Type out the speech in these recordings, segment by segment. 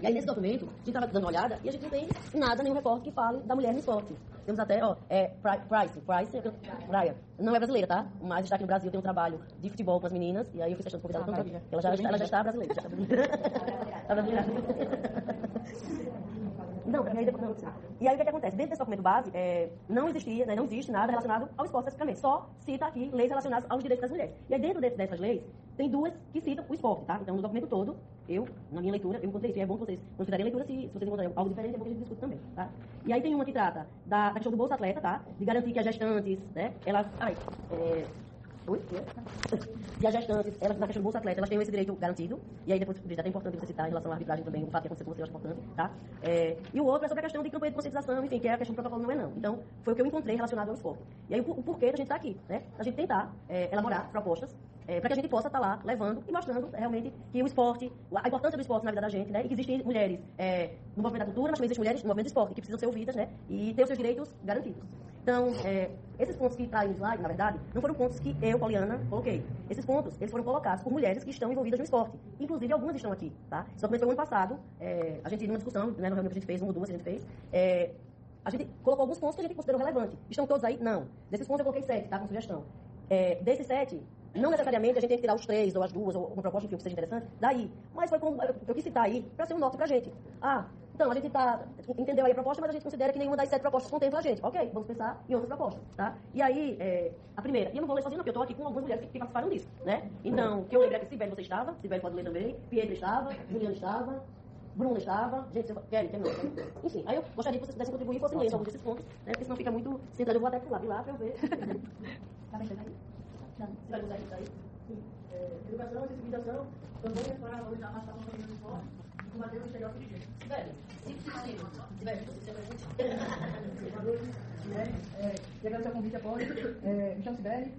E aí, nesse documento, a gente estava dando uma olhada e a gente não tem nada, nenhum recorte que fale da mulher no esporte. Temos até, Price, Brian. Não é brasileira, tá? Mas está aqui no Brasil, tem um trabalho de futebol com as meninas, e aí eu fiz questão de convidar ela também. Ela já está brasileira. Está brasileira. Não, aí depois não. E aí o que acontece? Dentro desse documento base, não existia, né, não existe nada relacionado ao esporte especificamente. Só cita aqui leis relacionadas aos direitos das mulheres. E aí dentro dessas leis, tem duas que citam o esporte, tá? Então no documento todo, na minha leitura, eu encontrei isso. E é bom que vocês considerem a leitura, se vocês encontrarem algo diferente, é bom que a gente discute também, tá? E aí tem uma que trata da questão do Bolsa Atleta, tá? De garantir que as gestantes, né, elas... E as gestantes, elas na questão do Bolsa Atleta, elas têm esse direito garantido. E aí depois é até importante você citar em relação à arbitragem também, o fato que aconteceu com você, eu acho importante, tá? E o outro é sobre a questão de campanha de conscientização, enfim, que é a questão do protocolo não é não. Então, foi o que eu encontrei relacionado ao esporte. E aí o porquê da gente estar aqui, né? A gente tentar elaborar propostas para que a gente possa estar lá levando e mostrando realmente que o esporte, a importância do esporte na vida da gente, né? E que existem mulheres no movimento da cultura, mas também existem mulheres no movimento do esporte, que precisam ser ouvidas, né? E ter os seus direitos garantidos. Então, esses pontos que está no slide, na verdade, não foram pontos que eu, Poliana, coloquei. Esses pontos, eles foram colocados por mulheres que estão envolvidas no esporte. Inclusive, algumas estão aqui, tá? Esse documento foi o ano passado, a gente, numa discussão, né, na reunião que a gente fez, uma ou duas que a gente fez, a gente colocou alguns pontos que a gente considerou relevantes. Estão todos aí? Não. Desses pontos eu coloquei 7, tá? Com sugestão. Desses 7, não necessariamente a gente tem que tirar os 3 ou as 2 ou uma proposta, enfim, que seja interessante, daí. Mas foi como eu quis citar aí, para ser um norte pra gente. Então, a gente entendeu aí a proposta, mas a gente considera que nenhuma das 7 propostas contempla a gente. Ok, vamos pensar em outras propostas, tá? E aí, a primeira, e eu não vou ler sozinha, porque eu tô aqui com algumas mulheres que participaram disso, né? Então, que eu lembrei que Sibeli você estava, Sibeli pode ler também, Pietra estava, Juliana estava, Bruna estava, gente, querem não. Enfim, aí eu gostaria que vocês pudessem contribuir e fossem lendo alguns desses pontos, né? Porque senão fica muito centrado. Eu vou até pular de lá pra eu ver. Tá vendo aí? Não. Você vai usar isso aí? Sim. Educação e sensibilização também para valorizar mais a companhia do esporte e combater o estereótipo de gênero. Sibeli, boa noite. E agradecer o convite após. Me chamo Sibeli.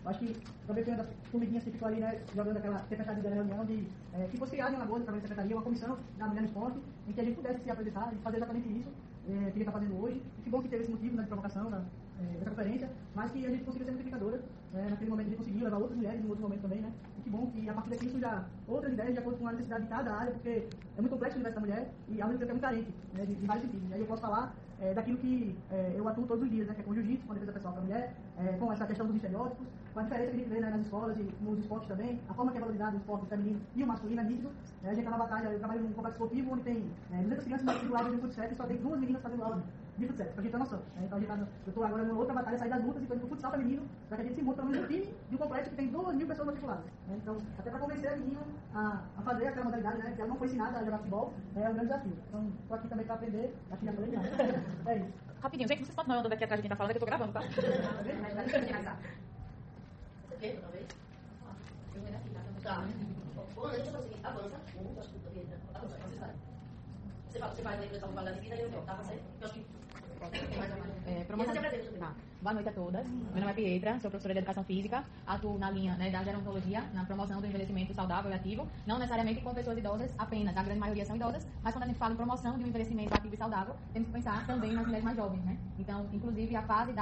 Acho que talvez foi uma das formiguinhas que ficou ali, né, jogando aquela tempestade da reunião de que fosse criada em Alagoas, através da secretaria, uma comissão da mulher no esporte, em que a gente pudesse se apresentar e fazer exatamente isso que ele está fazendo hoje. E que bom que teve esse motivo, né, de provocação dessa conferência, mas que a gente consiga ser multiplicadora. Naquele momento a gente conseguiu levar outras mulheres, em outro momento também, né? E que bom que a partir daqui surja outras ideias de acordo com a necessidade de cada área, porque é muito complexo o universo da mulher e ao mesmo tempo é muito carente, né, de vários sentidos. E aí eu posso falar daquilo que eu atuo todos os dias, né, que é com o jiu-jitsu, com a defesa pessoal para a mulher, com essa questão dos estereótipos, com a diferença que a gente vê, né, nas escolas e nos esportes também, a forma que é valorizado o esporte feminino e o masculino é nítido. A gente está na batalha, eu trabalho num complexo esportivo onde tem 200 crianças matriculadas de futsal e só tem 2 meninas fazendo aula de futsal, pra gente ter noção. Então eu estou agora numa outra batalha, sair das lutas e estou indo pro futsal feminino, para que a gente se monte pelo menos um time de um complexo que tem 2.000 pessoas matriculadas. Então, até para convencer a menina a fazer aquela modalidade, né, que ela não foi ensinada a jogar futebol, é um grande desafio. Então, estou aqui também para aprender, aqui já falei nada. É isso. Rapidinho, gente, vocês podem não andando aqui atrás de quem tá falando, que eu tô gravando, tá? Tá. Bom, deixa eu fazer o seguinte, avança. Avança. Você vai ler a questão da vida e eu tá? Você? Eu acho que... Boa noite a todas. Meu nome é Pietra, sou professora de Educação Física, atuo na linha, né, da gerontologia, na promoção do envelhecimento saudável e ativo, não necessariamente com pessoas idosas apenas, a grande maioria são idosas, mas quando a gente fala em promoção de um envelhecimento ativo e saudável, temos que pensar também nas mulheres mais jovens, né? Então, inclusive, a fase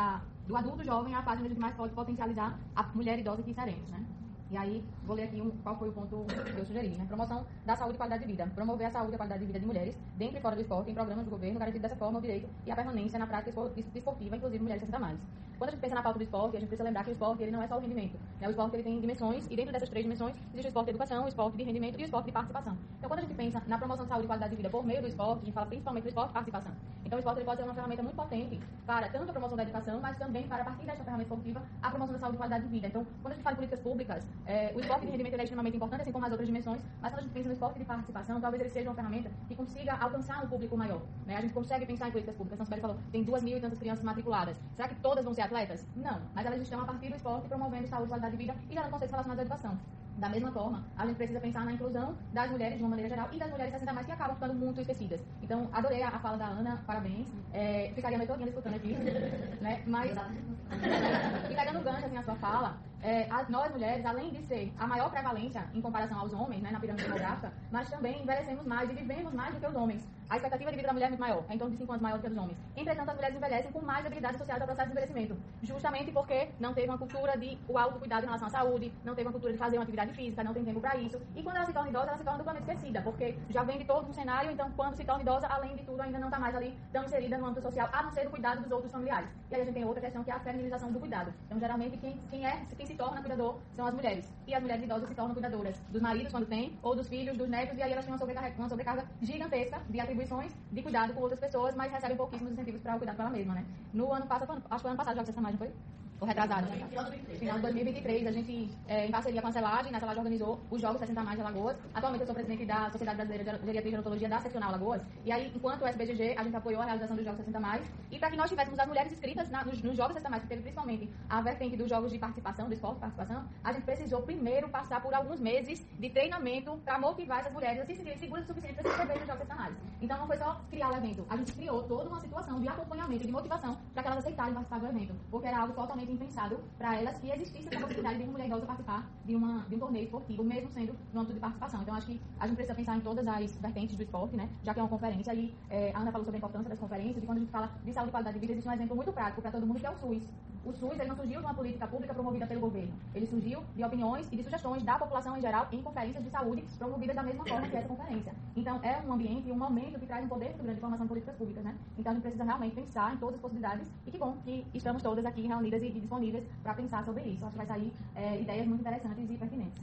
do adulto jovem é a fase onde a gente mais pode potencializar a mulher idosa que seremos, né? E aí, vou ler aqui qual foi o ponto que eu sugeri, né? Promoção da saúde e qualidade de vida. Promover a saúde e a qualidade de vida de mulheres, dentro e fora do esporte, em programas do governo, garantindo dessa forma o direito e a permanência na prática esportiva, inclusive mulheres 60 mais. Quando a gente pensa na pauta do esporte, a gente precisa lembrar que o esporte ele não é só o rendimento, né? O esporte ele tem dimensões, e dentro dessas 3 dimensões existe o esporte de educação, o esporte de rendimento e o esporte de participação. Então, quando a gente pensa na promoção de saúde e qualidade de vida por meio do esporte, a gente fala principalmente do esporte de participação. Então, o esporte ele pode ser uma ferramenta muito potente para tanto a promoção da educação, mas também para, a partir dessa ferramenta esportiva, a promoção da saúde e qualidade de vida. Então, quando a gente fala em políticas públicas, o esporte de rendimento é extremamente importante, assim como as outras dimensões, mas quando a gente pensa no esporte de participação, talvez ele seja uma ferramenta que consiga alcançar um público maior, né? A gente consegue pensar em políticas públicas. Então, Sibeli falou, tem 2.000 e tantas crianças matriculadas. Será que todas vão ser atletas? Não. Mas elas estão a partir do esporte promovendo saúde, qualidade de vida e gerando conceitos relacionados à educação. Da mesma forma, a gente precisa pensar na inclusão das mulheres de uma maneira geral e das mulheres 60 mais que acabam ficando muito esquecidas. Então, adorei a fala da Ana, parabéns. Ficaria a noite todinha escutando aqui, né? Mas, e pegando o gancho, assim, a sua fala, nós mulheres, além de ser a maior prevalência em comparação aos homens, né, na pirâmide demográfica, mas também envelhecemos mais e vivemos mais do que os homens. A expectativa de vida da mulher é muito maior, é em torno de 5 anos maior do que a dos homens. Entretanto, as mulheres envelhecem com mais habilidades associadas ao processo de envelhecimento, justamente porque não teve uma cultura de o autocuidado em relação à saúde, não teve uma cultura de fazer uma atividade física, não tem tempo para isso. E quando ela se torna idosa, ela se torna duplamente esquecida, porque já vem de todo um cenário, então quando se torna idosa, além de tudo, ainda não está mais ali tão inserida no âmbito social, a não ser do cuidado dos outros familiares. E aí a gente tem outra questão que é a feminilização do cuidado. Então, geralmente, quem se torna cuidador são as mulheres. E as mulheres idosas se tornam cuidadoras dos maridos, quando tem, ou dos filhos, dos netos, e aí elas têm uma sobrecarga gigantesca de atribuições de cuidado com outras pessoas, mas recebem pouquíssimos incentivos para o cuidado com ela mesma, né? No ano passado, acho que foi ano passado, já que essa imagem foi? Ou retrasado? Final de 2023, a gente, em parceria com a Celage, a Celage organizou os Jogos 60 Mais de Alagoas. Atualmente eu sou presidente da Sociedade Brasileira de Geriatria e Gerontologia da Seccional Alagoas. E aí, enquanto o SBGG, a gente apoiou a realização dos Jogos 60 Mais. E para que nós tivéssemos as mulheres inscritas nos Jogos 60 Mais, que teve principalmente a vertente dos jogos de participação, do esporte de participação, a gente precisou primeiro passar por alguns meses de treinamento para motivar essas mulheres a se sentirem seguras o suficiente para se inscrever nos Jogos 60 Mais. Então não foi só criar o evento, a gente criou toda uma situação de acompanhamento e de motivação para que elas aceitarem participar do evento, porque era algo totalmente impensado para elas que existisse essa possibilidade de uma mulher idosa participar de um torneio esportivo, mesmo sendo no âmbito de participação. Então, acho que a gente precisa pensar em todas as vertentes do esporte, né? Já que é uma conferência, e a Ana falou sobre a importância das conferências, e quando a gente fala de saúde e qualidade de vida, existe um exemplo muito prático para todo mundo, que é o SUS. O SUS, ele não surgiu de uma política pública promovida pelo governo. Ele surgiu de opiniões e de sugestões da população em geral em conferências de saúde promovidas da mesma forma que essa conferência. Então, é um ambiente e um momento que traz um poder muito grande de formação de políticas públicas, né? Então, a gente precisa realmente pensar em todas as possibilidades, e que bom que estamos todas aqui reunidas e disponíveis para pensar sobre isso. Acho que vai sair ideias muito interessantes e pertinentes.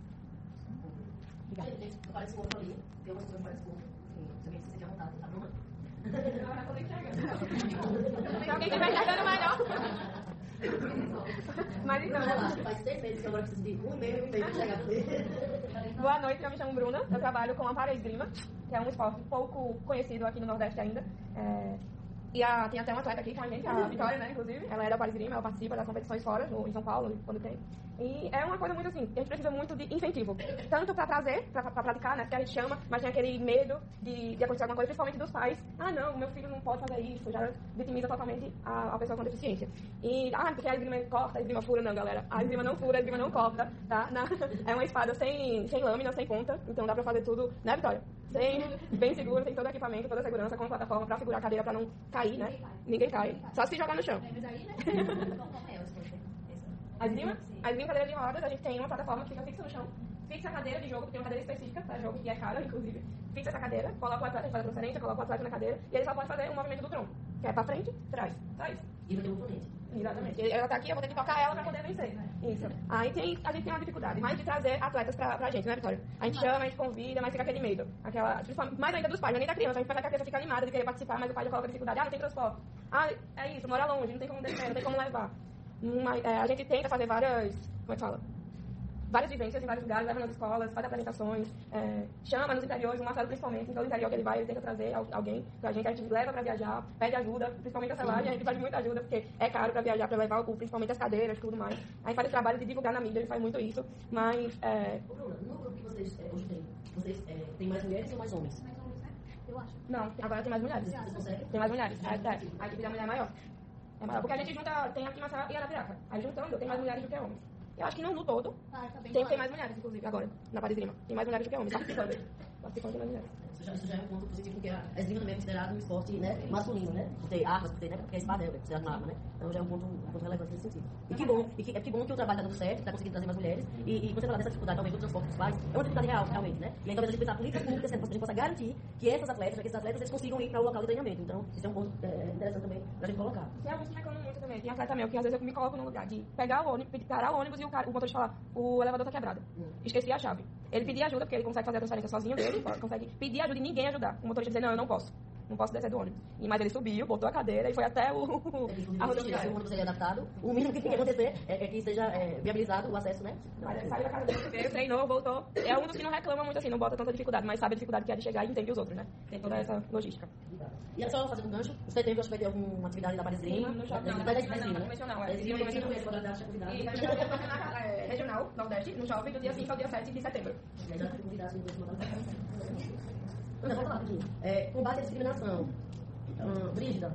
Obrigada. Gente, eu parece pouco ali. Tem umas coisas que parecem pouco. Se alguém se sentir à vontade, tá bom? Se alguém estiver enxergando melhor. Mas então, Faz 6 meses que eu agora preciso de 1,5 para chegar ali. boa noite, eu me chamo Bruna, eu trabalho com a esgrima, que é um esporte pouco conhecido aqui no Nordeste ainda. Tem até uma atleta aqui com a gente, a Vitória, né, inclusive. Ela é da esgrima, ela participa das competições fora, em São Paulo, quando tem. E é uma coisa muito assim, a gente precisa muito de incentivo. Tanto para trazer, para praticar, né, porque a gente chama, mas tem aquele medo de acontecer alguma coisa, principalmente dos pais. Ah, não, meu filho não pode fazer isso, já vitimiza totalmente a pessoa com deficiência. E, porque a esgrima corta, a esgrima fura, não, galera. A esgrima não fura, a esgrima não corta, tá? É uma espada sem lâmina, sem ponta, então dá pra fazer tudo, né, Vitória? Bem seguro, tem todo o equipamento, toda a segurança, com plataforma pra segurar a cadeira pra não cair, né? Ninguém cai. Só se jogar no chão. A esgrima, cadeira de rodas, a gente tem uma plataforma que fica fixa no chão. Fixa a cadeira de jogo, porque tem uma cadeira específica para jogo, que é cara, inclusive. Fixa essa cadeira, coloca o atleta, faz a transferência, coloca o atleta na cadeira, e ele só pode fazer um movimento do tronco, que é pra frente, trás. Só isso. E vai ter um oponente. Exatamente. Ela tá aqui, eu vou ter que tocar ela pra poder vencer. Isso. Aí a gente tem uma dificuldade, mais de trazer atletas pra gente, né, Vitória? A gente chama, a gente convida, mas fica aquele medo. Mais ainda dos pais, não é nem da criança. A gente faz que a criança fica animada de querer participar, mas o pai já coloca dificuldade. Ah, não tem transporte. Ah, é isso, mora longe, não tem como descer, não tem como levar. A gente tenta fazer várias vivências em vários lugares, leva nas escolas, faz apresentações, chama nos interiores, o Marcelo principalmente, então no interior que ele vai, ele tenta trazer alguém pra gente, a gente leva pra viajar, pede ajuda, principalmente a Celage, a gente pede muita ajuda, porque é caro pra viajar, pra levar principalmente as cadeiras e tudo mais. A gente faz esse trabalho de divulgar na mídia, a gente faz muito isso, mas... Bruna, no grupo que vocês hoje têm, vocês têm mais mulheres ou mais homens? Mais homens, né? Eu acho. Não, agora tem mais mulheres. Vocês conseguem? Tem mais mulheres, a equipe da mulher é maior. É maior, porque a gente junta, tem aqui Maceió e Arapiraca. Aí juntando, tem mais mulheres do que homens. Eu acho que no todo, tem mais mulheres, inclusive, agora, na esgrima. Tem mais mulheres do que homens, participando tem mais mulheres. Isso já é um ponto positivo, porque a esgrima também é considerado um esporte, né, masculino, né? Por ter armas, né? Porque a espada é considerada uma arma, né? Então já é um ponto relevante nesse sentido. E que bom que o trabalho está dando certo, está conseguindo trazer mais mulheres. E quando você fala dessa dificuldade, talvez, do transporte dos pais, é uma dificuldade real, realmente, né? E aí talvez a gente pensar políticas públicas, a gente possa garantir que esses atletas, eles consigam ir para o local de treinamento. Então, isso é um ponto interessante também para a gente colocar. Tem alguns que reclamam muito também. Tem atleta meu que às vezes eu me coloco no lugar de pegar o ônibus, parar o ônibus e o motorista falar, o elevador tá quebrado. Esqueci a chave. Ele pedir ajuda, porque ele consegue fazer a transferência sozinho dele, consegue pedir ajuda e ninguém ajudar. O motorista dizer, não, eu não posso. Não posso descer do ônibus. Mas ele subiu, botou a cadeira e foi até a rodoviária. Se o ônibus seja adaptado, o mínimo que tem que acontecer é que seja viabilizado o acesso, né? Mas ele saiu da casa dele, treinou, voltou. É um dos que não reclama muito assim, não bota tanta dificuldade, mas sabe a dificuldade que é de chegar e entende os outros, né? Tem toda essa logística. E a senhora fazer um gancho? Você teve, acho que vai ter alguma atividade da Esgrima? No shopping, não, convencional. Regional, Nordeste, no shopping, do dia 5 ao dia 7 de setembro. Vamos lá, aqui. Combate à discriminação. Brígida,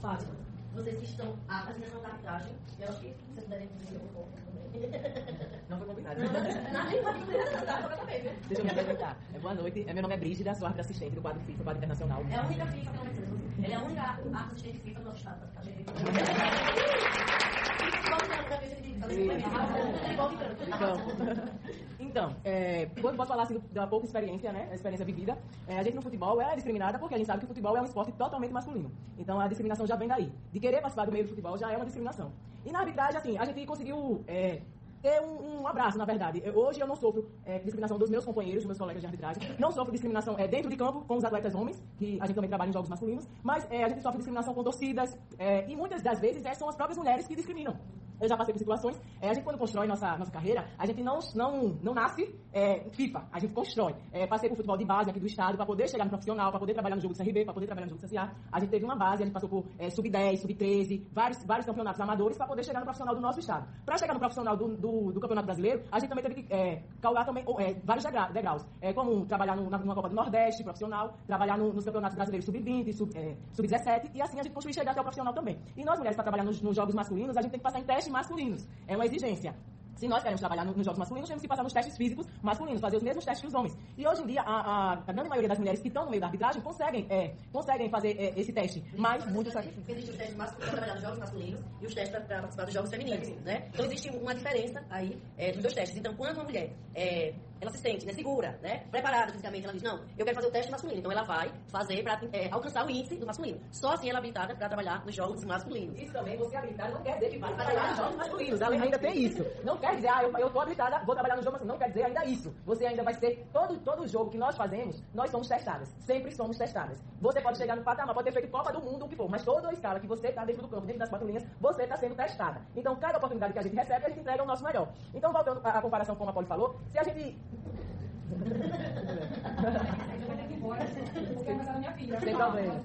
Fátima. vocês que estão aptas nessa arbitragem, eu acho que vocês devem dizer um pouco também. Não foi combinado. Deixa eu me apresentar. Boa noite. Meu nome é Brígida, sou árbitra assistente do quadro FIFA, quadro internacional. É a única FIFA que não vai ser. Ele é a única assistente FIFA do nosso estado. Então, posso falar assim, da pouca experiência, né? A experiência vivida. A gente no futebol é discriminada porque a gente sabe que o futebol é um esporte totalmente masculino. Então a discriminação já vem daí. De querer participar do meio do futebol já é uma discriminação. E na arbitragem, assim, a gente conseguiu ter um abraço, na verdade. Hoje eu não sofro discriminação dos meus companheiros, dos meus colegas de arbitragem. Não sofro discriminação dentro de campo com os atletas homens, que a gente também trabalha em jogos masculinos. Mas a gente sofre discriminação com torcidas. E muitas das vezes são as próprias mulheres que discriminam. Eu já passei por situações. A gente, quando constrói nossa carreira, a gente não nasce FIFA. A gente constrói. Passei por futebol de base aqui do estado para poder chegar no profissional, para poder trabalhar no jogo do CRB, para poder trabalhar no jogo do CSA. A gente teve uma base, a gente passou por sub-10, sub-13, vários campeonatos amadores para poder chegar no profissional do nosso estado. Para chegar no profissional do Campeonato Brasileiro, a gente também teve que calcular também vários degraus. Como trabalhar numa Copa do Nordeste profissional, trabalhar nos campeonatos brasileiros sub-20, sub-17, e assim a gente conseguiu chegar até o profissional também. E nós, mulheres, para trabalhar nos jogos masculinos, a gente tem que passar em testes masculinos. É uma exigência. Se nós queremos trabalhar nos jogos masculinos, temos que passar nos testes físicos masculinos, fazer os mesmos testes que os homens. E hoje em dia, a grande maioria das mulheres que estão no meio da arbitragem conseguem fazer esse teste. Mas muito sacrifício. Existem os testes masculinos para trabalhar nos jogos masculinos e os testes para participar dos jogos femininos, né? Então existe uma diferença aí dos dois testes. Então, quando uma mulher ela se sente segura, né, preparada fisicamente, ela diz, não, eu quero fazer o teste masculino. Então ela vai fazer para alcançar o índice do masculino. Só assim ela é habilitada para trabalhar nos jogos masculinos. Isso também, você habilitada não quer dizer que vai trabalhar nos jogos masculinos. Ainda tem isso. Não quer dizer, eu estou habilitada, vou trabalhar no jogo masculino. Não quer dizer ainda isso. Você ainda vai ser, todo jogo que nós fazemos, nós somos testadas. Sempre somos testadas. Você pode chegar no patamar, pode ter feito Copa do Mundo, o que for, mas toda a escala que você está dentro do campo, dentro das 4 linhas, você está sendo testada. Então, cada oportunidade que a gente recebe, a gente entrega o nosso melhor. Então, voltando à comparação como a Poli falou, se a gente... Porque é casar minha filha. Sem problema.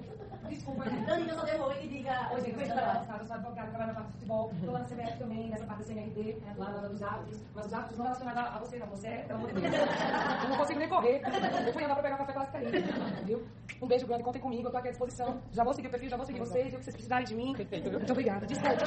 Desculpa, Dani, eu só derrube e diga... Hoje, eu sou advogada, trabalho na parte de futebol, estou lá na CBF também, nessa parte da CNRD, lá dos árbitros, mas os árbitros não relacionados a você, não. Você é, pelo amor de Deus. Eu não consigo nem correr. Eu fui andar para pegar café com as carinhas, viu? Um beijo grande, contem comigo, eu estou aqui à disposição. Já vou seguir o perfil, já vou seguir vocês, e o que vocês precisarem de mim. Muito obrigada. Desculpa.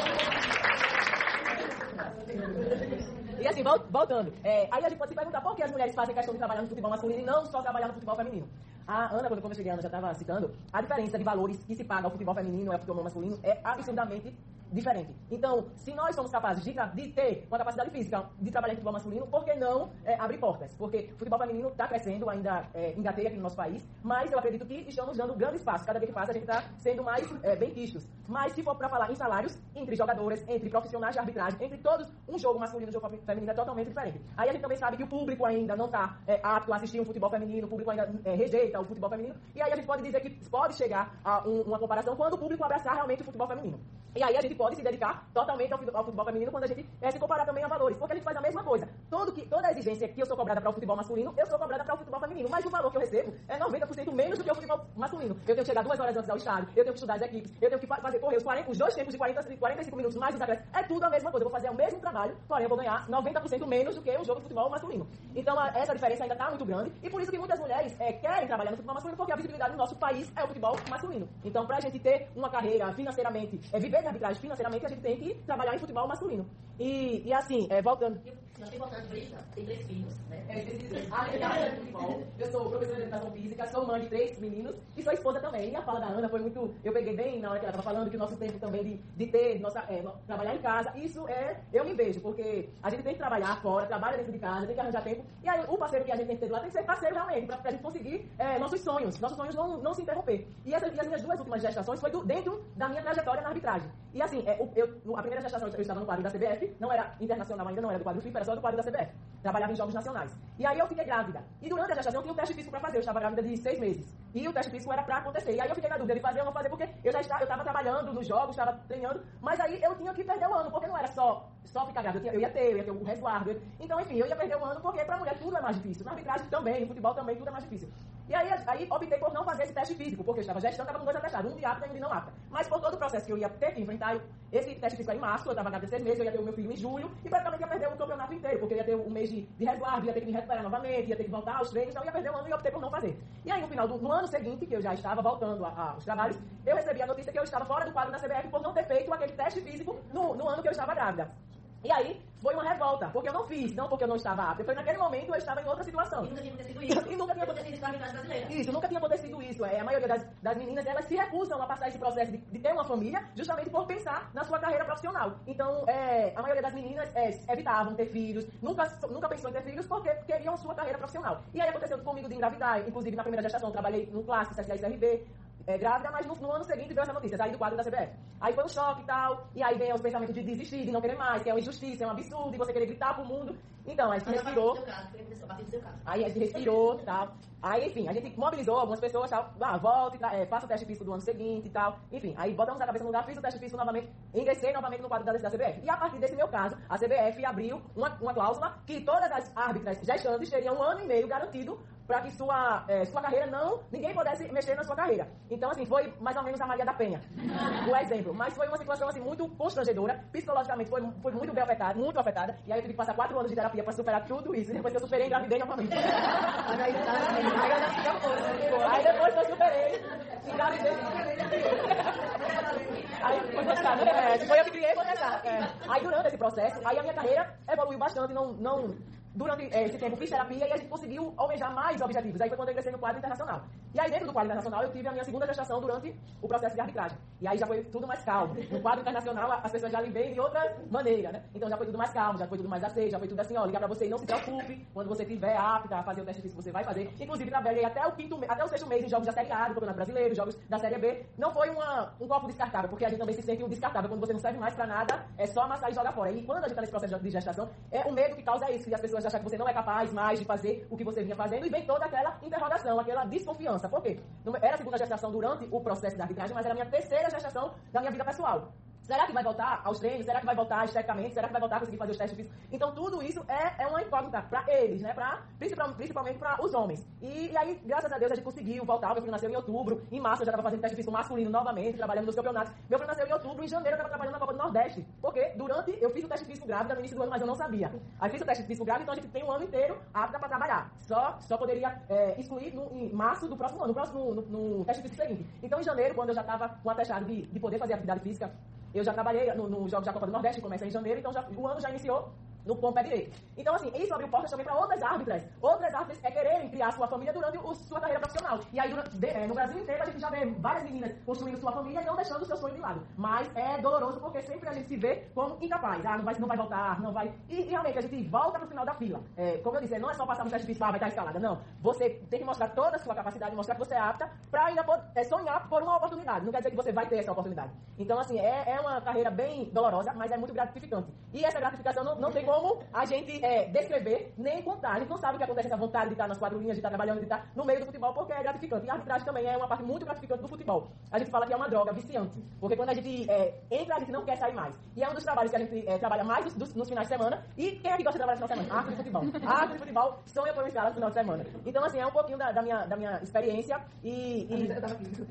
E assim, voltando, aí a gente pode se perguntar por que as mulheres fazem questão de trabalhar no futebol masculino e não só trabalhar no futebol feminino. A Ana, quando eu cheguei, a Ana já estava citando, a diferença de valores que se paga ao futebol feminino e ao futebol masculino é absurdamente diferente. Então, se nós somos capazes de ter uma capacidade física de trabalhar em futebol masculino, por que não abrir portas? Porque o futebol feminino está crescendo, ainda engateia aqui no nosso país, mas eu acredito que estamos dando grande espaço. Cada dia que passa, a gente está sendo mais bem quistos. Mas se for para falar em salários, entre jogadoras, entre profissionais de arbitragem, entre todos, um jogo masculino e um jogo feminino é totalmente diferente. Aí a gente também sabe que o público ainda não está apto a assistir um futebol feminino, o público ainda rejeita o futebol feminino, e aí a gente pode dizer que pode chegar a uma comparação quando o público abraçar realmente o futebol feminino. E aí a gente pode se dedicar totalmente ao futebol feminino quando a gente se comparar também a valores, porque a gente faz a mesma coisa. Toda a exigência que eu sou cobrada para o futebol masculino, eu sou cobrada para o futebol feminino, mas o valor que eu recebo é 90% menos do que o futebol masculino. Eu tenho que chegar 2 horas antes ao estádio, eu tenho que estudar as equipes, eu tenho que correr os 2 tempos de 45 minutos mais os acréscimos. É tudo a mesma coisa, eu vou fazer o mesmo trabalho, porém eu vou ganhar 90% menos do que um jogo de futebol masculino. Então essa diferença ainda está muito grande, e por isso que muitas mulheres querem trabalhar no futebol masculino, porque a visibilidade no nosso país é o futebol masculino. Então, para a gente ter uma carreira financeiramente, viver de arbitragem financeiramente, a gente tem que trabalhar em futebol masculino. E assim, voltando... Eu acho importante, Brisa, tem 3 filhos, né? Eu sou professora de educação física, sou mãe de 3 meninos e sou esposa também. E a fala da Ana foi muito... Eu peguei bem na hora que ela estava falando que o nosso tempo também trabalhar em casa, isso eu me vejo, porque a gente tem que trabalhar fora, trabalha dentro de casa, tem que arranjar tempo. E aí o parceiro que a gente tem que ter lá tem que ser parceiro realmente, para a gente conseguir nossos sonhos não se interromper. E as minhas 2 últimas gestações foi dentro da minha trajetória na arbitragem. E assim, a primeira gestação eu estava no quadro da CBF, não era internacional ainda, não era do quadro FIFA, era só do quadro da CBF. Trabalhava em jogos nacionais. E aí eu fiquei grávida. E durante a gestação eu tinha um teste físico para fazer. Eu estava grávida de 6 meses. E o teste físico era para acontecer. E aí eu fiquei na dúvida de fazer ou não fazer, porque eu estava trabalhando nos jogos, estava treinando, mas aí eu tinha que perder o ano, porque não era só ficar grávida. Eu ia ter o resguardo. Então, enfim, eu ia perder o ano, porque para a mulher tudo é mais difícil. Na arbitragem também, no futebol também, tudo é mais difícil. E aí optei por não fazer esse teste físico, porque eu estava gestando, estava com 2 atestados, um de apta e um de não apta. Mas por todo o processo que eu ia ter que enfrentar, esse teste físico aí em março, eu estava grávida de 6 meses, eu ia ter o meu filho em julho, e praticamente ia perder o campeonato inteiro, porque eu ia ter um mês de resguardo, ia ter que me recuperar novamente, ia ter que voltar aos treinos, então eu ia perder um ano e optei por não fazer. E aí no final do ano seguinte, que eu já estava voltando aos trabalhos, eu recebi a notícia que eu estava fora do quadro da CBF por não ter feito aquele teste físico no ano que eu estava grávida. E aí, foi uma revolta, porque eu não fiz, não porque eu não estava apta. Foi naquele momento eu estava em outra situação. E nunca tinha acontecido isso. E nunca tinha acontecido isso com a arbitragem brasileira. Isso, nunca tinha acontecido isso. A maioria das meninas, elas se recusam a passar esse processo de ter uma família, justamente por pensar na sua carreira profissional. Então, a maioria das meninas evitavam ter filhos, nunca pensou em ter filhos porque queriam sua carreira profissional. E aí aconteceu comigo de engravidar, inclusive na primeira gestação, eu trabalhei no clássico, CSA e CRB, grávida, mas no ano seguinte veio essa notícia, saí do quadro da CBF. Aí foi um choque e tal, e aí vem os pensamentos de desistir, de não querer mais, que é uma injustiça, é um absurdo, e você querer gritar pro mundo. Então, a gente respirou. Aí a gente respirou e tal. Aí, enfim, a gente mobilizou algumas pessoas, tal, volte, faça o teste físico do ano seguinte e tal. Enfim, aí botamos a cabeça no lugar, fiz o teste físico novamente, ingressei novamente no quadro da CBF. E a partir desse meu caso, a CBF abriu uma cláusula que todas as árbitras gestantes teriam 1 ano e meio garantido para que sua carreira ninguém pudesse mexer na sua carreira. Então, assim, foi mais ou menos a Maria da Penha, o exemplo. Mas foi uma situação, assim, muito constrangedora, psicologicamente foi muito bem afetada, muito afetada. E aí eu tive que passar 4 anos de terapia para superar tudo isso. E depois que eu superei, engravidei novamente. Aí depois que eu superei, engravidei. Aí foi testado, foi eu que criei, vou testar. Aí durante esse processo, aí a minha carreira evoluiu bastante, durante esse tempo fiz terapia e a gente conseguiu almejar mais objetivos. Aí foi quando eu ingressei no quadro internacional. E aí dentro do quadro internacional eu tive a minha segunda gestação durante o processo de arbitragem. E aí já foi tudo mais calmo. No quadro internacional as pessoas já lhe veem de outra maneira, né? Então já foi tudo mais calmo, já foi tudo mais aceito, já foi tudo assim, ó, ligar pra você e não se preocupe. Quando você estiver apta a fazer o teste físico, você vai fazer. Inclusive trabalhei até o 6º mês em jogos da Série A, do Campeonato Brasileiro, jogos da Série B. Não foi um copo descartável, porque a gente também se sente um descartável. Quando você não serve mais pra nada, é só amassar e jogar fora. E quando a gente tá nesse processo de gestação, o medo que causa isso, que as pessoas acham que você não é capaz mais de fazer o que você vinha fazendo, e vem toda aquela interrogação, aquela desconfiança. Por quê? Era a segunda gestação durante o processo da arbitragem, mas era a minha 3ª gestação da minha vida pessoal. Será que vai voltar aos treinos? Será que vai voltar esteticamente? Será que vai voltar a conseguir fazer os testes físicos? Então, tudo isso é uma incógnita para eles, né? Principalmente para os homens. E aí, graças a Deus, a gente conseguiu voltar. Meu filho nasceu em outubro. Em março, eu já estava fazendo teste físico masculino novamente, trabalhando nos campeonatos. Meu filho nasceu em outubro. Em janeiro, eu estava trabalhando na Copa do Nordeste. Porque eu fiz o teste físico grávida no início do ano, mas eu não sabia. Aí fiz o teste físico grávida, então a gente tem um ano inteiro apta para trabalhar. Só poderia excluir em março do próximo ano, no teste físico seguinte. Então, em janeiro, quando eu já estava com atestado de poder fazer atividade física, eu já trabalhei no Jogos da Copa do Nordeste, que começa em janeiro, então o ano já iniciou com o pé direito. Então, assim, isso abriu portas também para outras árbitras. Outras árbitras quererem criar sua família durante sua carreira profissional. E aí, no Brasil inteiro, a gente já vê várias meninas construindo sua família e não deixando o seu sonho de lado. Mas é doloroso porque sempre a gente se vê como incapaz. Não vai voltar, não vai... E realmente, a gente volta pro final da fila. Como eu disse, não é só passar no teste físico, vai estar escalada. Não. Você tem que mostrar toda a sua capacidade, mostrar que você é apta para ainda sonhar por uma oportunidade. Não quer dizer que você vai ter essa oportunidade. Então, assim, é uma carreira bem dolorosa, mas é muito gratificante. E essa gratificação não tem como a gente descrever nem contar. A gente não sabe o que acontece, essa vontade de estar nas 4 linhas, de estar trabalhando, de estar no meio do futebol, porque é gratificante. E a arbitragem também é uma parte muito gratificante do futebol. A gente fala que é uma droga viciante, porque quando a gente entra, a gente não quer sair mais. E é um dos trabalhos que a gente trabalha mais nos finais de semana. E quem é que gosta de trabalhar no final de semana? Arte de futebol. Arte de futebol, sonha por uma escala no final de semana. Então, assim, é um pouquinho da minha experiência Eu tava aqui,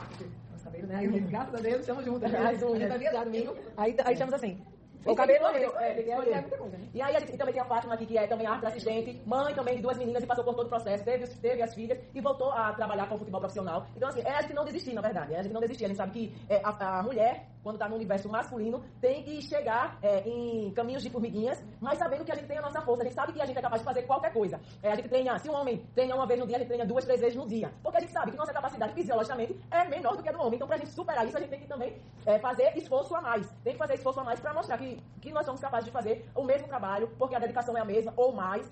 os cabelos, né? Aí, graças a Deus, estamos juntas. As unhas. A gente vai viajar domingo. Aí estamos assim. O cabelo é muita coisa, né? E aí a gente também tem a Fátima aqui, que é também árbitra assistente, mãe também de 2 meninas e passou por todo o processo, teve as filhas e voltou a trabalhar com o futebol profissional. Então, assim, a gente não desistir, na verdade. A gente não desistir. A gente sabe que a mulher, quando está no universo masculino, tem que chegar em caminhos de formiguinhas, mas sabendo que a gente tem a nossa força. A gente sabe que a gente é capaz de fazer qualquer coisa. A gente treina, se um homem treina uma vez no dia, a gente treina 2, 3 vezes no dia. Porque a gente sabe que nossa capacidade fisiologicamente é menor do que a do homem. Então, pra gente superar isso, a gente tem que também fazer esforço a mais. Tem que fazer esforço a mais para mostrar que nós somos capazes de fazer o mesmo trabalho, porque a dedicação é a mesma, ou mais.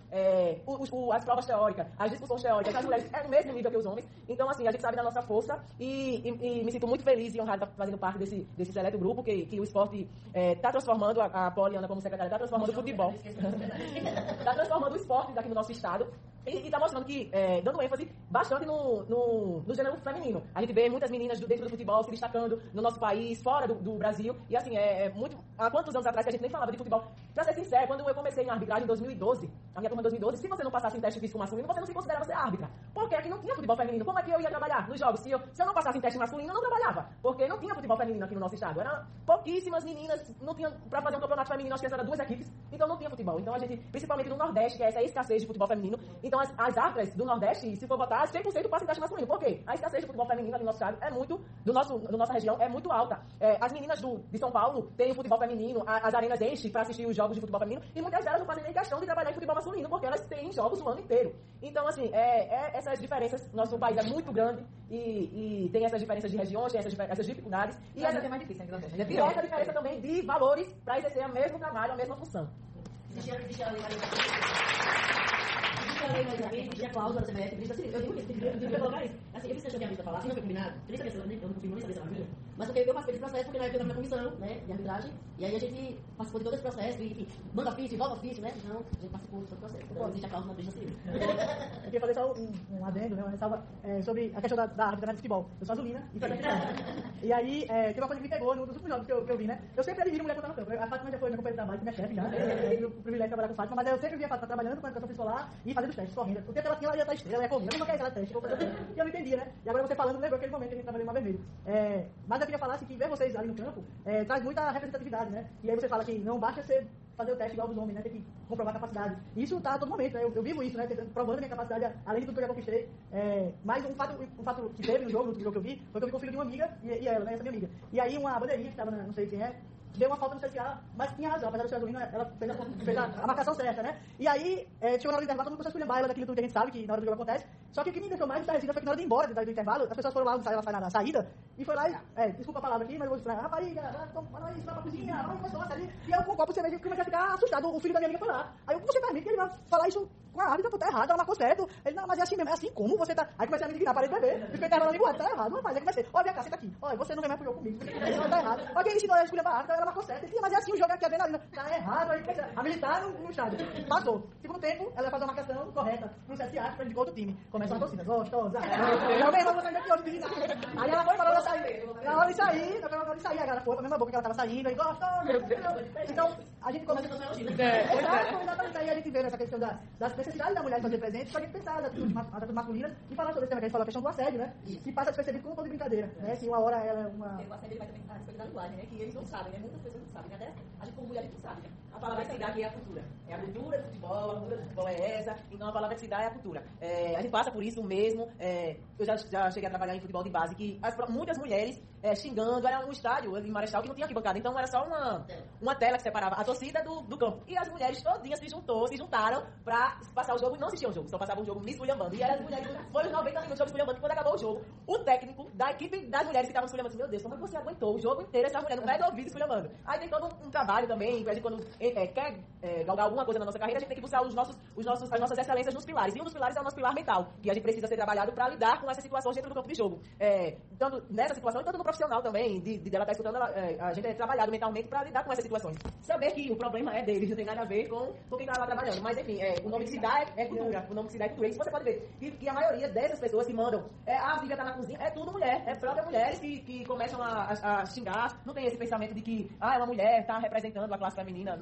As provas teóricas, as discussões teóricas, as mulheres é no mesmo nível que os homens. Então, assim, a gente sabe da nossa força e me sinto muito feliz e honrada fazendo parte desse seleto grupo que o esporte está transformando, a Poliana como secretária, está transformando o futebol. Está transformando o esporte daqui no nosso estado. E tá mostrando que, dando ênfase bastante no gênero feminino. A gente vê muitas meninas dentro do futebol se destacando no nosso país, fora do Brasil. E assim, muito. Há quantos anos atrás que a gente nem falava de futebol? Pra ser sincero, quando eu comecei em arbitragem em 2012, a minha turma em 2012, se você não passasse em teste físico masculino, você não se considerava ser árbitra. Porque aqui não tinha futebol feminino. Como é que eu ia trabalhar nos jogos? Se eu não passasse em teste masculino, eu não trabalhava. Porque não tinha futebol feminino aqui no nosso estado. Eram pouquíssimas meninas, não tinha, pra fazer um campeonato feminino, acho que eram 2 equipes, então não tinha futebol. Então a gente, principalmente no Nordeste, que é essa escassez de futebol feminino, então as árbitras do Nordeste, se for botar, 100% passa em teste masculino. Por quê? A escassez de futebol feminino aqui no nosso estado é muito, da nossa região, é muito alta. As meninas de São Paulo têm o futebol feminino, as arenas enchem para assistir os jogos de futebol feminino, e muitas delas não fazem nem questão de trabalhar em futebol masculino, porque elas têm jogos o ano inteiro. Então, assim, essas diferenças, nosso país é muito grande, e tem essas diferenças de regiões, tem essas dificuldades. E essa é mais difícil ainda. E essa diferença também de valores para exercer o mesmo trabalho, a mesma função. Existe a lei existe a cláusula da CBF, diz assim, eu digo isso, eu devia colocar isso. Assim, eu vi que a Vitor falar, assim, não foi combinado, eu nem sabia se ela, eu não confirmo, nem sabia se ela vinha, mas porque eu participei desse processo, porque na época eu estava na comissão, né, de arbitragem, e aí a gente participou de todo esse processo, e manda ofício, volta ofício, né, então a gente participou de todo o processo. Então existe a cláusula da civil. Eu queria fazer só um adendo, né, uma ressalva sobre a questão da arbitragem de futebol. Eu sou azulina e sou e aí, tem uma coisa que me pegou nos últimos jogos que eu vi, né, eu sempre admiro mulher quando tá no campo. A Fátima já foi minha companheira de trabalho, minha chefe já, eu tive o privilégio de trabalhar com Fátima, mas eu sempre via a Fátima trabalhando com a educação escolar e fazendo os testes, correndo. O tempo ela tinha, ela ia estar estrela, ela ia correr, eu não queria aquela teste, e eu não entendia, né? E agora você falando, lembrou aquele momento que a gente trabalhou em Mar Vermelho. Mas eu queria falar assim, que ver vocês ali no campo traz muita representatividade, né? E aí você fala que não basta você fazer o teste igual os homens, né? Tem que comprovar a capacidade. Isso tá a todo momento, né? Eu vivo isso, né? Provando a minha capacidade, além de tudo que eu já conquistei. Mas um fato que teve no jogo que eu vi, foi que eu vi com o filho de uma amiga, e ela, né? Essa minha amiga. E aí uma bandeirinha que estava, não sei quem é, deu uma falta no CSA, mas tinha razão, apesar do seu Azulino, ela fez a marcação certa, né? E aí, chegou na hora do intervalo, todo mundo começou a esculhambar ela daquilo tudo que a gente sabe, que na hora do jogo acontece. Só que o que me deixou mais estarrecida foi que na hora de ir embora do intervalo, as pessoas foram lá, ela sai na saída, e foi lá e, desculpa a palavra aqui, mas eu vou dizer, rapariga, vai isso, vai pra cozinha, vai pra sua ali. E eu com o copo de cerveja comecei a ficar assustado, o filho da minha amiga foi lá. Aí eu, você permite que ele vai falar isso com a árbitra, pô, tá errado, ela marcou certo. Ele, não, mas é assim mesmo, é assim como você tá... Aí comecei a me dignar, parei de beber, fiquei intervalando e tá errado, rapaz, aí comecei, olha, vem cá, senta aqui, olha, você não vem mais pro jogo comigo, tá errado. Olha, quem ensinou a escolher pra árbitra, ela marcou certo, ele, mas é assim, o jogo aqui, a adrenalina, tá errado, aí a militar no estádio. Passou. Segundo tempo, ela faz a marcação correta pro CSA, que de outro time. Começa uma torcida, gostosa. Eu mesmo vou sair daqui outro time. Aí ela foi falando, ela saiu. Na hora de sair, aí ela foi pra mesma boca que ela tava saindo, aí gostosa. Então, a gente começa a exatamente, aí a gente vê essa questão das necessidades da mulher fazer presente, pra gente pensar das atitudes masculinas e falar sobre esse tema que a gente falou, a questão do assédio, né? Que passa despercebido como um pouco de brincadeira, né? Que uma hora ela é uma... O assédio vai também a respeito da linguagem, né? Que eles não sabem, né? Muitas pessoas não sabem, até a gente como mulher a gente não sabe, né? A palavra que se dá aqui é a cultura. É a cultura do futebol, a cultura do futebol é essa, então a palavra que se dá é a cultura. A gente passa por isso mesmo, eu já cheguei a trabalhar em futebol de base, que muitas mulheres xingando, era um estádio em Marechal que não tinha arquibancada, então era só uma tela que separava a torcida do campo. E as mulheres todinhas se juntaram pra passar o jogo e não assistiam o jogo, só passavam o jogo me esculhambando. E as mulheres foram os 90 minutos de jogo esculhambando, e quando acabou o jogo, o técnico da equipe das mulheres que estavam esculhambando, assim, meu Deus, como é que você aguentou o jogo inteiro essa mulher no pé do ouvido esculhambando? Aí tem todo um trabalho também, a gente quando quer galgar alguma coisa na nossa carreira, a gente tem que buscar as nossas excelências nos pilares. E um dos pilares é o nosso pilar mental, que a gente precisa ser trabalhado para lidar com essas situações dentro do campo de jogo. Tanto nessa situação, e tanto no profissional também, dela estar escutando, a gente é trabalhado mentalmente para lidar com essas situações. Saber que o problema é deles, não tem nada a ver com quem está lá trabalhando. Mas, enfim, o nome que se dá é cultura. O nome que se dá é cultura. Isso você pode ver. Que a maioria dessas pessoas que mandam, a Vivian tá na cozinha, é tudo mulher. É próprias mulheres que começam a xingar. Não tem esse pensamento de que, é uma mulher está representando a classe feminina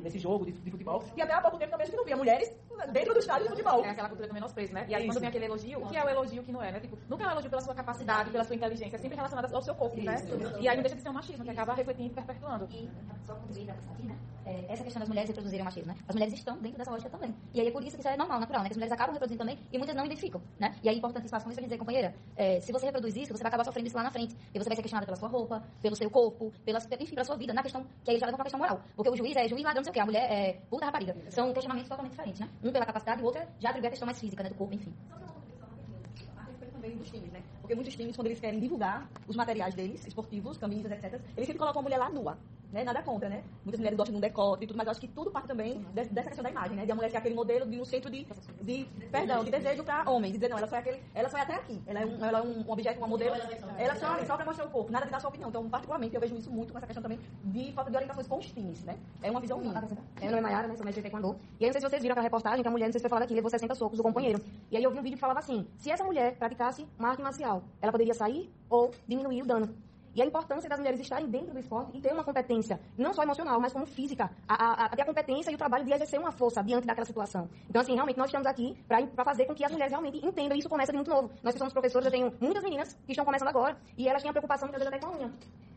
nesse jogo de futebol. E até há pouco tempo também a gente não via mulheres dentro do estádio de futebol. É aquela cultura do menosprezo, né? E aí quando vem aquele elogio, o que é o elogio que não é, né? Tipo, nunca é um elogio pela sua capacidade, pela sua inteligência, é sempre relacionado ao seu corpo, né? E aí não deixa de ser um machismo, que acaba refletindo e perpetuando. E só contribuir aqui, né? Essa questão das mulheres reproduzirem o machismo, né? As mulheres estão dentro dessa lógica também. E aí é por isso que isso é normal, natural, né? Que as mulheres acabam reproduzindo também e muitas não identificam, né? E aí é importante espaço com isso pra dizer, companheira, se você reproduz isso, você vai acabar sofrendo isso lá na frente. E você vai ser questionada pela sua roupa, pelo seu corpo, enfim, pela sua vida, na questão, que aí já leva pra questão moral. Porque o juiz é juiz, ladrão, não sei o quê, a mulher é puta, rapariga. São questionamentos totalmente diferentes, né? Um pela capacidade, o outro já atribui a questão mais física, né? Do corpo, enfim. A respeito também dos times, né? Porque muitos times, quando eles querem divulgar os materiais deles, esportivos, camisas, etc., eles sempre colocam a mulher lá nua. né? Nada contra, né? Muitas mulheres gostam de um decote e tudo, mas eu acho que tudo parte também dessa questão da imagem, né? De a mulher ser aquele modelo de um centro de desejo para homens. De dizer, não, ela só é até aqui. Ela é um objeto, uma modelo. Ela só para mostrar o corpo, nada de dar sua opinião. Então, particularmente, eu vejo isso muito com essa questão também de falta de orientações com os times, né? É uma visão minha. Meu nome é Mayara, né? Sou mestre de taekwondo. E aí, não sei se vocês viram aquela reportagem que a mulher, não sei se foi falada aqui, levou 60 socos do companheiro. E aí eu vi um vídeo que falava assim, se essa mulher praticasse uma arte marcial, ela poderia sair ou diminuir o dano. E a importância das mulheres estarem dentro do esporte e ter uma competência, não só emocional, mas como física, a ter a competência e o trabalho de exercer uma força diante daquela situação. Então, assim, realmente, nós estamos aqui para fazer com que as mulheres realmente entendam, e isso começa de muito novo. Nós que somos professores, eu tenho muitas meninas que estão começando agora, e elas têm a preocupação, muitas vezes, até com a unha.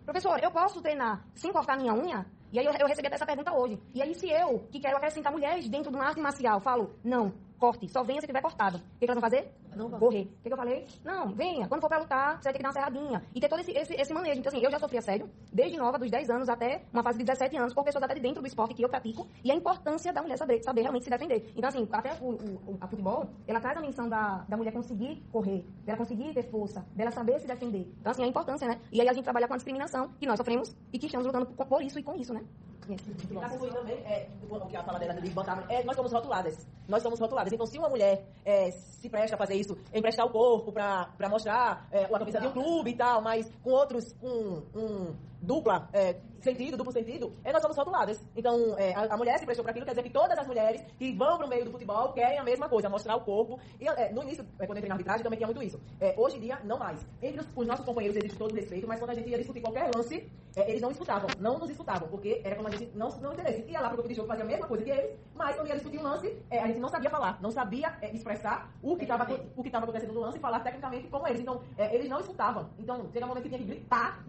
Professor, eu posso treinar sem cortar minha unha? E aí eu recebi essa pergunta hoje. E aí, se eu, que quero acrescentar mulheres dentro de uma arte marcial, falo, não, corte, só venha se tiver cortado. O que elas vão fazer? Não vão correr. O que eu falei? Não, venha. Quando for pra lutar, você vai ter que dar uma serradinha. E ter todo esse manejo. Então, assim, eu já sofri assédio, desde nova, dos 10 anos até uma fase de 17 anos, por pessoas até de dentro do esporte que eu pratico, e a importância da mulher saber realmente se defender. Então, assim, até a futebol, ela traz a menção da mulher conseguir correr, dela conseguir ter força, dela saber se defender. Então, assim, a importância, né? E aí a gente trabalha com a discriminação que nós sofremos e que estamos lutando por isso e com isso, né? Para concluir também, o que a fala dela de botar, nós somos rotuladas. Nós somos rotuladas. Então, se uma mulher se presta a fazer isso, emprestar o corpo para mostrar a camisa de um clube e tal, mas com outros, com duplo sentido, nós somos rotuladas. Então, a mulher se prestou para aquilo, quer dizer que todas as mulheres que vão para o meio do futebol querem a mesma coisa, mostrar o corpo. E no início, quando eu entrei na arbitragem, também tinha muito isso. Hoje em dia, não mais. Entre os nossos companheiros existe todo o respeito, mas quando a gente ia discutir qualquer lance, eles não nos disputavam, porque era como a gente não interesse. Ia lá para o grupo de jogo, fazia a mesma coisa que eles, mas quando ia discutir um lance, a gente não sabia falar, não sabia expressar o que estava acontecendo no lance e falar tecnicamente como eles. Então, eles não escutavam. Então, chega um momento que tinha que gritar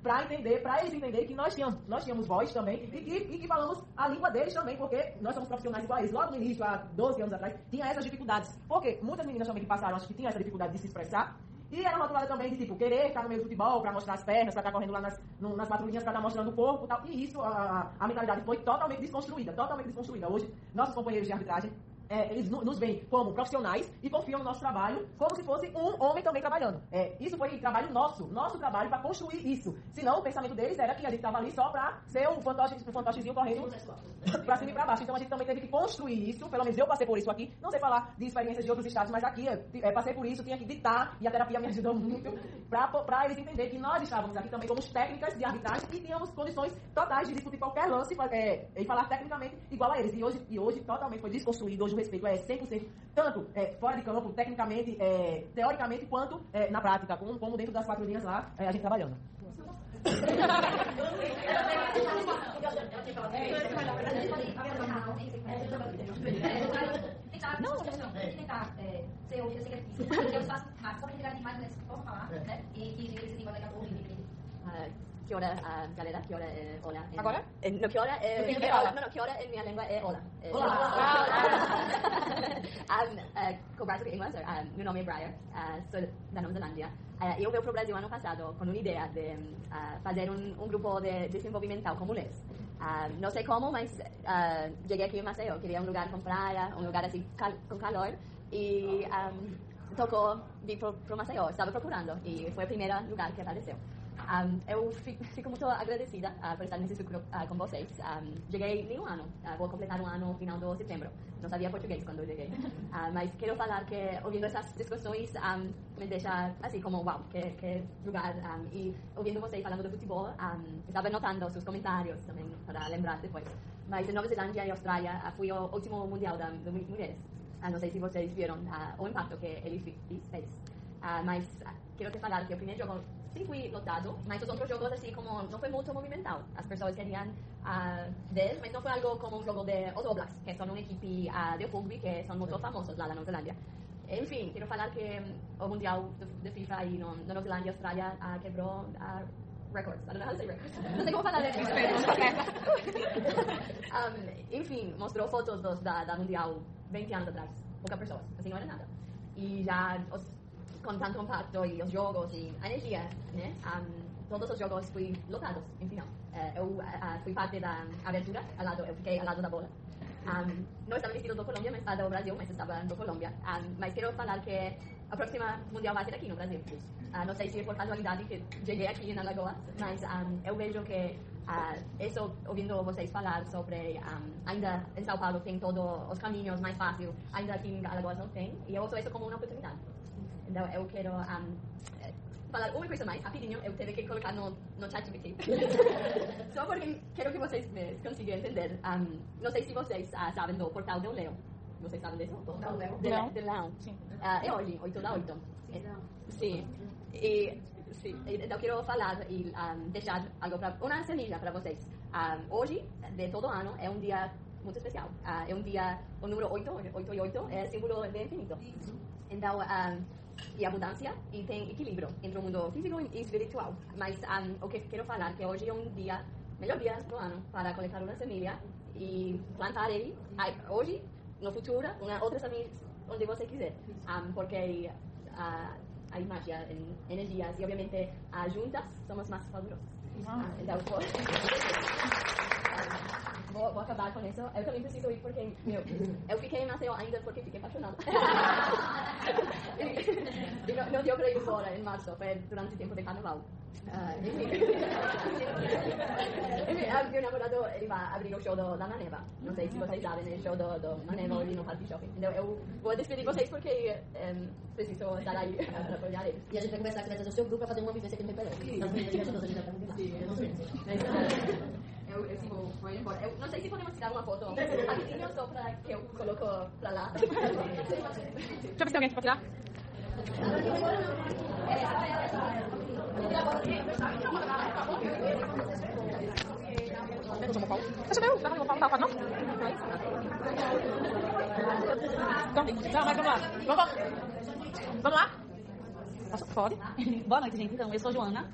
para eles entenderem que nós tínhamos voz também e que falamos a língua deles também, porque nós somos profissionais igual a eles. Logo no início, há 12 anos atrás, tinha essas dificuldades. Porque muitas meninas também que passaram, acho que tinham essa dificuldade de se expressar. E era rotulada também de, tipo, querer estar no meio do futebol para mostrar as pernas, para estar correndo lá nas patrulhinhas para estar mostrando o corpo e tal. E isso, a mentalidade foi totalmente desconstruída. Hoje, nossos companheiros de arbitragem, eles nos veem como profissionais e confiam no nosso trabalho como se fosse um homem também trabalhando. Isso foi trabalho nosso trabalho para construir isso. Senão, o pensamento deles era que a gente estava ali só para ser um fantochezinho correndo para cima e para baixo. Então, a gente também teve que construir isso. Pelo menos eu passei por isso aqui. Não sei falar de experiências de outros estados, mas aqui passei por isso, tinha que ditar, e a terapia me ajudou muito para eles entenderem que nós estávamos aqui também como técnicas de arbitragem e tínhamos condições totais de discutir qualquer lance e falar tecnicamente igual a eles. E hoje totalmente foi desconstruído. Hoje o respeito é 100%, tanto fora de campo, tecnicamente, teoricamente, quanto na prática, como dentro das quatro linhas lá, a gente trabalhando. Não, tentar ser hoje, eu sei que é difícil, porque eu faço rápido, só para entregar mais ou menos o que posso falar, né? E que esse língua daqui a pouco. Que hora, galera? Que hora é hola? Agora? No, que hora é... Não, que hora em minha língua é hola. Com base em inglês, meu nome é Briar, sou da Nova Zelândia. Eu veio para o Brasil ano passado com uma ideia de fazer um grupo de desenvolvimento com mulheres. Não sei como, mas cheguei aqui em Maceió. Queria um lugar com praia, um lugar assim com calor. E tocou vir para o Maceió. Estava procurando e foi o primeiro lugar que apareceu. Eu fico muito agradecida por estar nesse ciclo com vocês. Cheguei nem um ano, vou completar um ano no final de setembro. Não sabia português quando eu cheguei. Mas quero falar que ouvindo essas discussões me deixa assim como uau, que lugar. E ouvindo vocês falando do futebol, estava notando seus comentários também para lembrar depois. Mas em Nova Zelândia e Austrália foi o último mundial das mulheres. Não sei se vocês viram o impacto que ele fez. Mas quero te falar que o primeiro jogo sim foi lotado, mas os outros jogos assim como não foi muito movimental. As pessoas queriam ver, mas não foi algo como um jogo de os All Blacks, que são uma equipe de rugby que são muito famosos lá na Nova Zelândia. Enfim, quero falar que o mundial de FIFA aí na Nova Zelândia e Austrália quebrou records. I don't know how to say records. Não sei como falar enfim, mostrou fotos da mundial 20 anos atrás, poucas pessoas, assim não era nada. E já com tanto impacto e os jogos e a energia, né? Todos os jogos fui lotados, em final. Eu fui parte da abertura, eu fiquei ao lado da bola. Não estava vestido do Colômbia, mas do Brasil, mas estava do Colômbia. Mas quero falar que a próxima mundial vai ser aqui no Brasil. Não sei se é por casualidade que cheguei aqui na Lagoa, mas eu vejo que Isso, ouvindo vocês falar sobre, ainda em São Paulo tem todos os caminhos mais fáceis, ainda aqui em Alagoas não tem, e eu uso isso como uma oportunidade. Então, eu quero falar uma coisa mais, rapidinho, eu tive que colocar no ChatGPT. Só porque quero que vocês consigam entender. Não sei se vocês sabem do Portal do Leão. Vocês sabem desse? Portal do Leão? Do Leão. Sim. É hoje, 8/8. Sim. Sim. Então, quero falar e deixar algo uma semilha para vocês. Hoje, de todo ano, é um dia muito especial. É um dia, o número 8 e 8, é símbolo de infinito. Então, e abundância e tem equilíbrio entre o mundo físico e espiritual. Mas o que quero falar é que hoje é um dia, melhor dia do ano, para coletar uma semilha e plantar ele hoje, no futuro, uma outra semilha onde você quiser. Porque há magia em energias e, obviamente, juntas somos mais poderosas. Então, vou acabar com isso. Eu também preciso ir porque, eu fiquei em Maceió ainda porque fiquei apaixonada. E não deu para ir embora em março, foi durante o tempo de carnaval. Enfim, meu namorado, ele vai abrir o show da Maneva. Não sei se vocês sabem, né? O show do Maneva ali no Parque Shopping. Então, eu vou despedir vocês porque preciso estar aí para apoiar eles. E a gente vai conversar que vai trazer o seu grupo para fazer uma vivência aqui no PPL. Eu vou embora. Eu não sei se podemos tirar uma foto rapidinho só para que eu coloco para lá. Deixa eu ver se alguém pode tirar. Deixa eu ver, não vou falar, não? Não, mas vamos lá. Vamos lá? Pode? Boa noite, gente. Então, eu sou Joana,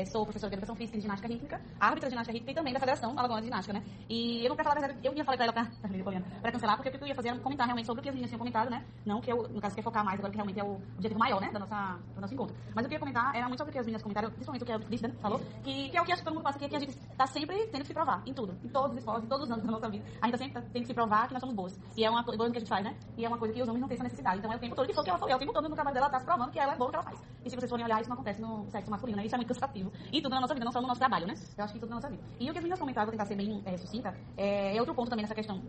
sou professora de Educação Física e Ginástica Rítmica, árbitra de Ginástica Rítmica e também da Federação Alagoana de Ginástica, né? E eu não quero falar a verdade, eu ia falar pra ela pra cancelar, porque o que eu ia fazer era comentar realmente sobre o que as meninas tinham comentado, né? Não que eu, no caso, quer focar mais agora, que realmente é o objetivo maior, né, do nosso encontro. Mas o que eu ia comentar era muito sobre o que as meninas comentaram, principalmente o que a Cris falou, que é o que acho que todo mundo passa aqui, é que a gente tá sempre tendo que se provar, em tudo, em todos os esportes, em todos os anos da nossa vida. A gente tá sempre tendo que se provar que nós somos boas. E é uma coisa que a gente faz, né? E é uma coisa que os homens não têm essa necessidade. Então é o tempo todo que foi o que ela falou, é o tempo todo no trabalho dela, ela tá se provando que ela é boa no que ela faz. E se vocês forem olhar, isso não acontece no sexo masculino, né? Isso é muito cansativo. E tudo na nossa vida, não só no nosso trabalho, né? Eu acho que tudo na nossa vida. E o que as meninas comentaram, vou tentar ser bem sucinta, é outro ponto também nessa questão.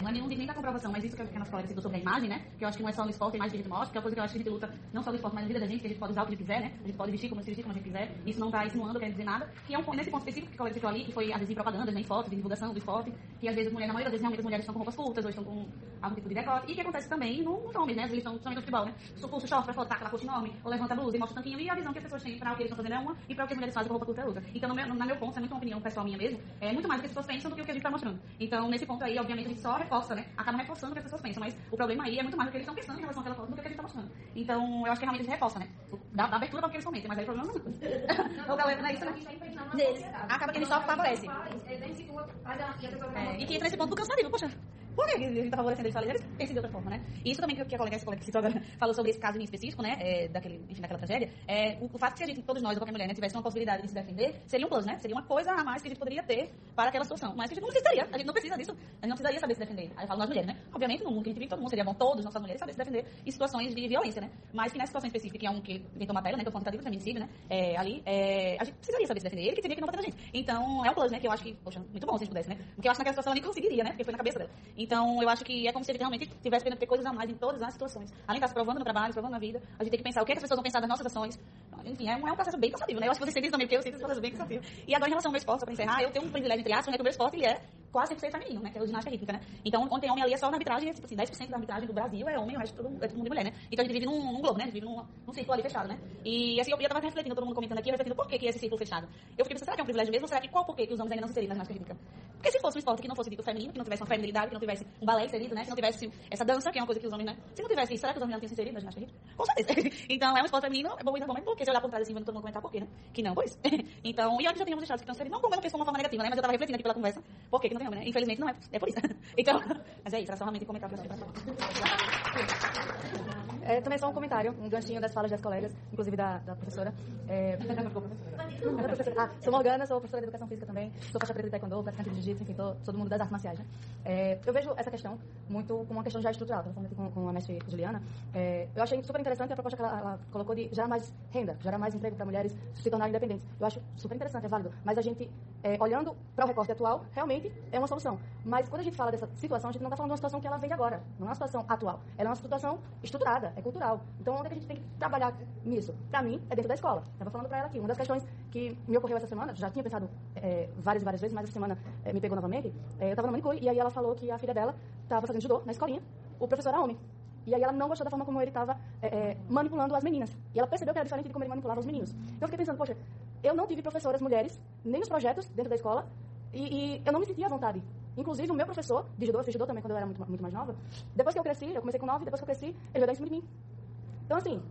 Não é nem da comprovação, mas isso que as colegas citou sobre a imagem, né? Que eu acho que não é só no esporte, tem mais que a gente mostra, que é uma coisa que eu acho que a gente luta não só no esporte, mas na vida da gente, que a gente pode usar o que a gente quiser, né? A gente pode vestir como a gente quiser. Isso não tá insinuando, quer dizer nada. Que é nesse ponto específico que a colega citou ali, que foi às vezes em propagandas, né? Em fotos, de divulgação do esporte, que às vezes as mulheres, na maioria das vezes, realmente as mulheres estão com roupas curtas, ou estão com algum tipo de decote. E que acontece também nos homens, né? Eles estão principalmente no futebol, né? Pulso short pra foto, tá aquela coxa enorme, ou levanta a blusa e mostra o tanquinho, e a visão que as pessoas têm para o que eles estão fazendo é uma, e para o que as mulheres fazem com roupa curta é outra. Então, no meu ponto, isso é muito uma opinião pessoal minha mesmo, é muito mais do que as pessoas pensam do que o que a gente está mostrando. Então, nesse ponto aí, obviamente, a gente só reforça, né? Acaba reforçando o que as pessoas pensam, mas o problema aí é muito mais do que eles estão pensando em relação àquela foto do que a gente está mostrando. Então, eu acho que realmente a gente reforça, né? Dá abertura para que eles comentem, mas aí o problema não. O galera não é isso, né? Deles. Acaba que eles só favorecem. E que entra nesse ponto do cansativo, poxa. Por que a gente está favorecendo eles? Eles pensam de outra forma, né? E isso também que a colega que citou agora falou sobre esse caso em específico, né? Daquela tragédia. O fato de que a gente, todos nós, ou qualquer mulher, né, tivesse uma possibilidade de se defender, seria um plus, né? Seria uma coisa a mais que a gente poderia ter para aquela situação. Mas que a gente não precisaria. A gente não precisa disso. A gente não precisaria saber se defender. Aí eu falo nós mulheres, né? Obviamente, no mundo que a gente vive, todo mundo seria bom, todos nós mulheres, saber se defender em situações de violência, né? Mas que nessa situação específica, que é um que inventou matéria, né? Que é o tentativa de feminicídio, né? A gente precisaria saber se defender. Ele que teria que não bater na gente. Então, é um plus, né? Que eu acho que, poxa, muito bom se a gente pudesse, né? Porque eu acho que naquela situação ela nem conseguiria, né? Porque foi na cabeça dela. Então, eu acho que é como se ele realmente tivesse querendo ter coisas a mais em todas as situações. Além de estar se provando no trabalho, se provando na vida, a gente tem que pensar o que as pessoas vão pensar das nossas ações. Enfim, é um processo bem cansativo, né? Eu acho que vocês sentem isso também, porque eu sinto esse processo bem cansativo. E agora, em relação ao meu esporte, só pra encerrar, eu tenho um privilégio, entre aspas, né? Que o meu esporte, ele é quase 100% feminino, né? Que é o ginástica rítmica, né? Então, onde tem homem ali é só na arbitragem, tipo assim, 10% da arbitragem do Brasil é homem, o resto é todo mundo de mulher, né? Então, a gente vive num globo, né? A gente vive num círculo ali fechado, né? E assim, eu tava refletindo, todo mundo comentando aqui, eu refletindo por que esse círculo fechado. Eu fiquei pensando, será que é um privilégio mesmo? Ou será que qual porquê que os homens ainda não se inseriram na ginástica rítmica? Porque se fosse um esporte que não fosse dito feminino, que não tivesse uma feminilidade, que não tivesse um balé inserido, né? Que não tivesse essa dança, que é uma coisa que os homens, né? Se não tivesse isso, será que os homens não tinham se inserido na ginástica rítmica? Com certeza. Então, é um esporte feminino, é bom e não bom, porque se olhar por trás assim, vendo todo mundo comentar por quê, né? Que não, pois. Então, e antes já tínhamos deixado que estão inseridos, não como eu não penso como uma forma negativa, né? Mas eu tava refletindo aqui pela conversa, por que não tem homem, né? Infelizmente não é. É por isso. Então, mas é isso, era só realmente comentar pra falar. Também só um comentário, um ganchinho das falas das colegas, inclusive da professora. Sou Morgana, sou professora de Educação Física também, sou faixa preta de Taekwondo, praticante de Jiu-Jitsu, enfim, sou do mundo das artes marciais. Né? Eu vejo essa questão muito como uma questão já estrutural, estava falando aqui com a mestre Juliana. Eu achei super interessante a proposta que ela colocou de gerar mais renda, gerar mais emprego para mulheres se tornarem independentes. Eu acho super interessante, é válido, mas a gente, olhando para o recorte atual, realmente é uma solução. Mas quando a gente fala dessa situação, a gente não está falando de uma situação que ela vem de agora, não é uma situação atual, ela é uma situação estruturada, é cultural. Então, onde é que a gente tem que trabalhar nisso? Para mim, é dentro da escola. Estava falando para ela aqui, uma das questões que me ocorreu essa semana, já tinha pensado várias e várias vezes, mas essa semana me pegou novamente. Eu estava na manicure e aí ela falou que a filha dela estava fazendo judô na escolinha, o professor era homem. E aí ela não gostou da forma como ele estava manipulando as meninas. E ela percebeu que era diferente de como ele manipulava os meninos. Então eu fiquei pensando, poxa, eu não tive professoras mulheres, nem nos projetos dentro da escola, e eu não me sentia à vontade. Inclusive, o meu professor de judô, eu fiz judô também quando eu era muito mais nova, depois que eu cresci, eu comecei com 9, depois que eu cresci, ele veio dar em cima de mim. Então, assim,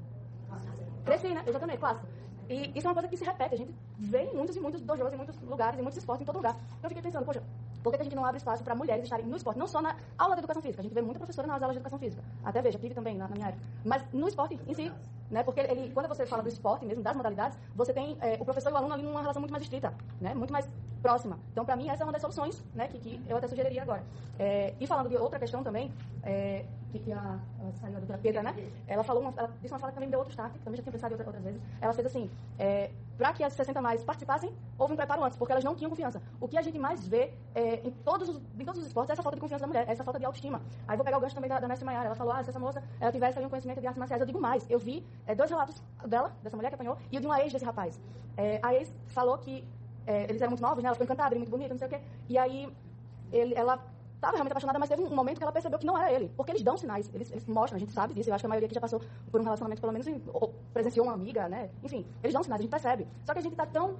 cresci, né? Exatamente, clássico. E isso é uma coisa que se repete, a gente vê em muitos e muitos dojos, em muitos lugares, em muitos esportes, em todo lugar. Então eu fiquei pensando, poxa, por que a gente não abre espaço para mulheres estarem no esporte? Não só na aula de educação física, a gente vê muita professora nas aulas de educação física. Até veja, tive também na minha época. Mas no esporte em si, né? Porque quando você fala do esporte mesmo, das modalidades, você tem o professor e o aluno ali numa relação muito mais estreita, né? Muito mais próxima. Então, para mim, essa é uma das soluções, né? Que eu até sugeriria agora. E falando de outra questão também, que a doutora Pedra, né? Ela disse uma fala que também me deu outro start, que também já tinha pensado outras vezes. Ela fez assim, para que as 60 mais participassem, houve um preparo antes, porque elas não tinham confiança. O que a gente mais vê em todos os esportes é essa falta de confiança da mulher, essa falta de autoestima. Aí vou pegar o gancho também da mestre Maiara. Ela falou, se essa moça ela tivesse aí um conhecimento de artes marciais, eu digo mais. Eu vi 2 relatos dela, dessa mulher que apanhou, e o de uma ex desse rapaz. A ex falou que eles eram muito novos, né? Ela ficou encantada, ele muito bonito, não sei o quê. E aí ela estava realmente apaixonada, mas teve um momento que ela percebeu que não era ele. Porque eles dão sinais, eles mostram, a gente sabe disso. Eu acho que a maioria aqui já passou por um relacionamento, pelo menos, ou presenciou uma amiga, né? Enfim, eles dão sinais, a gente percebe. Só que a gente está tão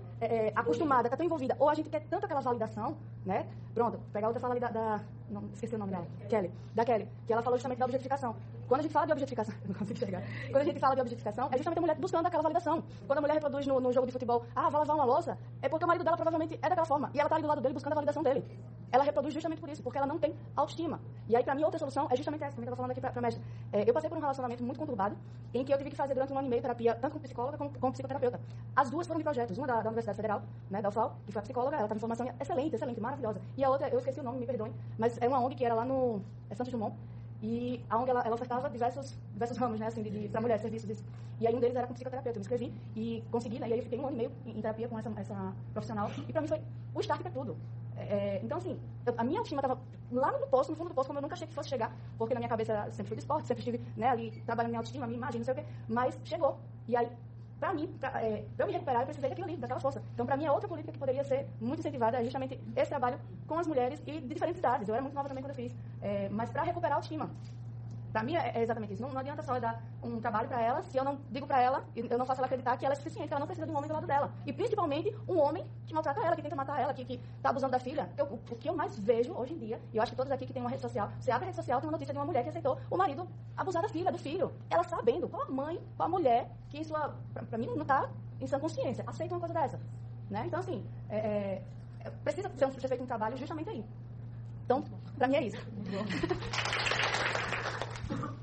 acostumada, está tão envolvida, ou a gente quer tanto aquela validação, né? Pronto, pegar outra fala ali não, esqueci o nome dela. Kelly, que ela falou justamente da objetificação. Quando a gente fala de objetificação, eu não consigo enxergar. Quando a gente fala de objetificação, é justamente a mulher buscando aquela validação. Quando a mulher reproduz no jogo de futebol, vai lavar uma louça, é porque o marido dela provavelmente é daquela forma. E ela está ali do lado dele buscando a validação dele. Ela reproduz justamente por isso, porque ela não tem autoestima. E aí, pra mim, outra solução é justamente essa, também estava falando aqui pra mestre. Eu passei por um relacionamento muito conturbado, em que eu tive que fazer durante 1 ano e meio terapia, tanto com psicóloga como psicoterapeuta. As duas foram de projetos, uma da Universidade Federal, né, da UFAL, que foi a psicóloga, ela estava em formação excelente, maravilhosa. E a outra, eu esqueci o nome, me perdoem, mas é uma ONG que era lá no Santos Dumont, e a ONG, ela ofertava diversos ramos, né, assim, para mulheres, serviços disso. E aí um deles era com psicoterapeuta, eu me inscrevi e consegui, né, e aí eu fiquei 1 ano e meio em terapia com essa profissional, e pra mim foi o start pra tudo. Então, assim, a minha autoestima estava lá no poço, no fundo do poço, como eu nunca achei que fosse chegar, porque na minha cabeça eu sempre fui do esporte, sempre estive, né, ali trabalhando minha autoestima, minha imagem, não sei o quê, mas chegou. E aí, pra mim, pra eu me recuperar, eu precisei daquilo ali, daquela força. Então, pra mim, é outra política que poderia ser muito incentivada, é justamente esse trabalho com as mulheres e de diferentes idades. Eu era muito nova também quando eu fiz, mas pra recuperar a autoestima. Pra mim é exatamente isso. Não adianta só eu dar um trabalho pra ela se eu não digo pra ela, eu não faço ela acreditar que ela é suficiente, que ela não precisa de um homem do lado dela. E principalmente um homem que maltrata ela, que tenta matar ela, que tá abusando da filha. O que eu mais vejo hoje em dia, e eu acho que todos aqui que tem uma rede social, você abre a rede social, tem uma notícia de uma mulher que aceitou o marido abusar da filha, do filho. Ela sabendo, qual a mãe, qual a mulher, que isso, pra mim, não tá em sã consciência, aceita uma coisa dessa. Né? Então, assim, precisa ser feito um trabalho justamente aí. Então, pra mim é isso.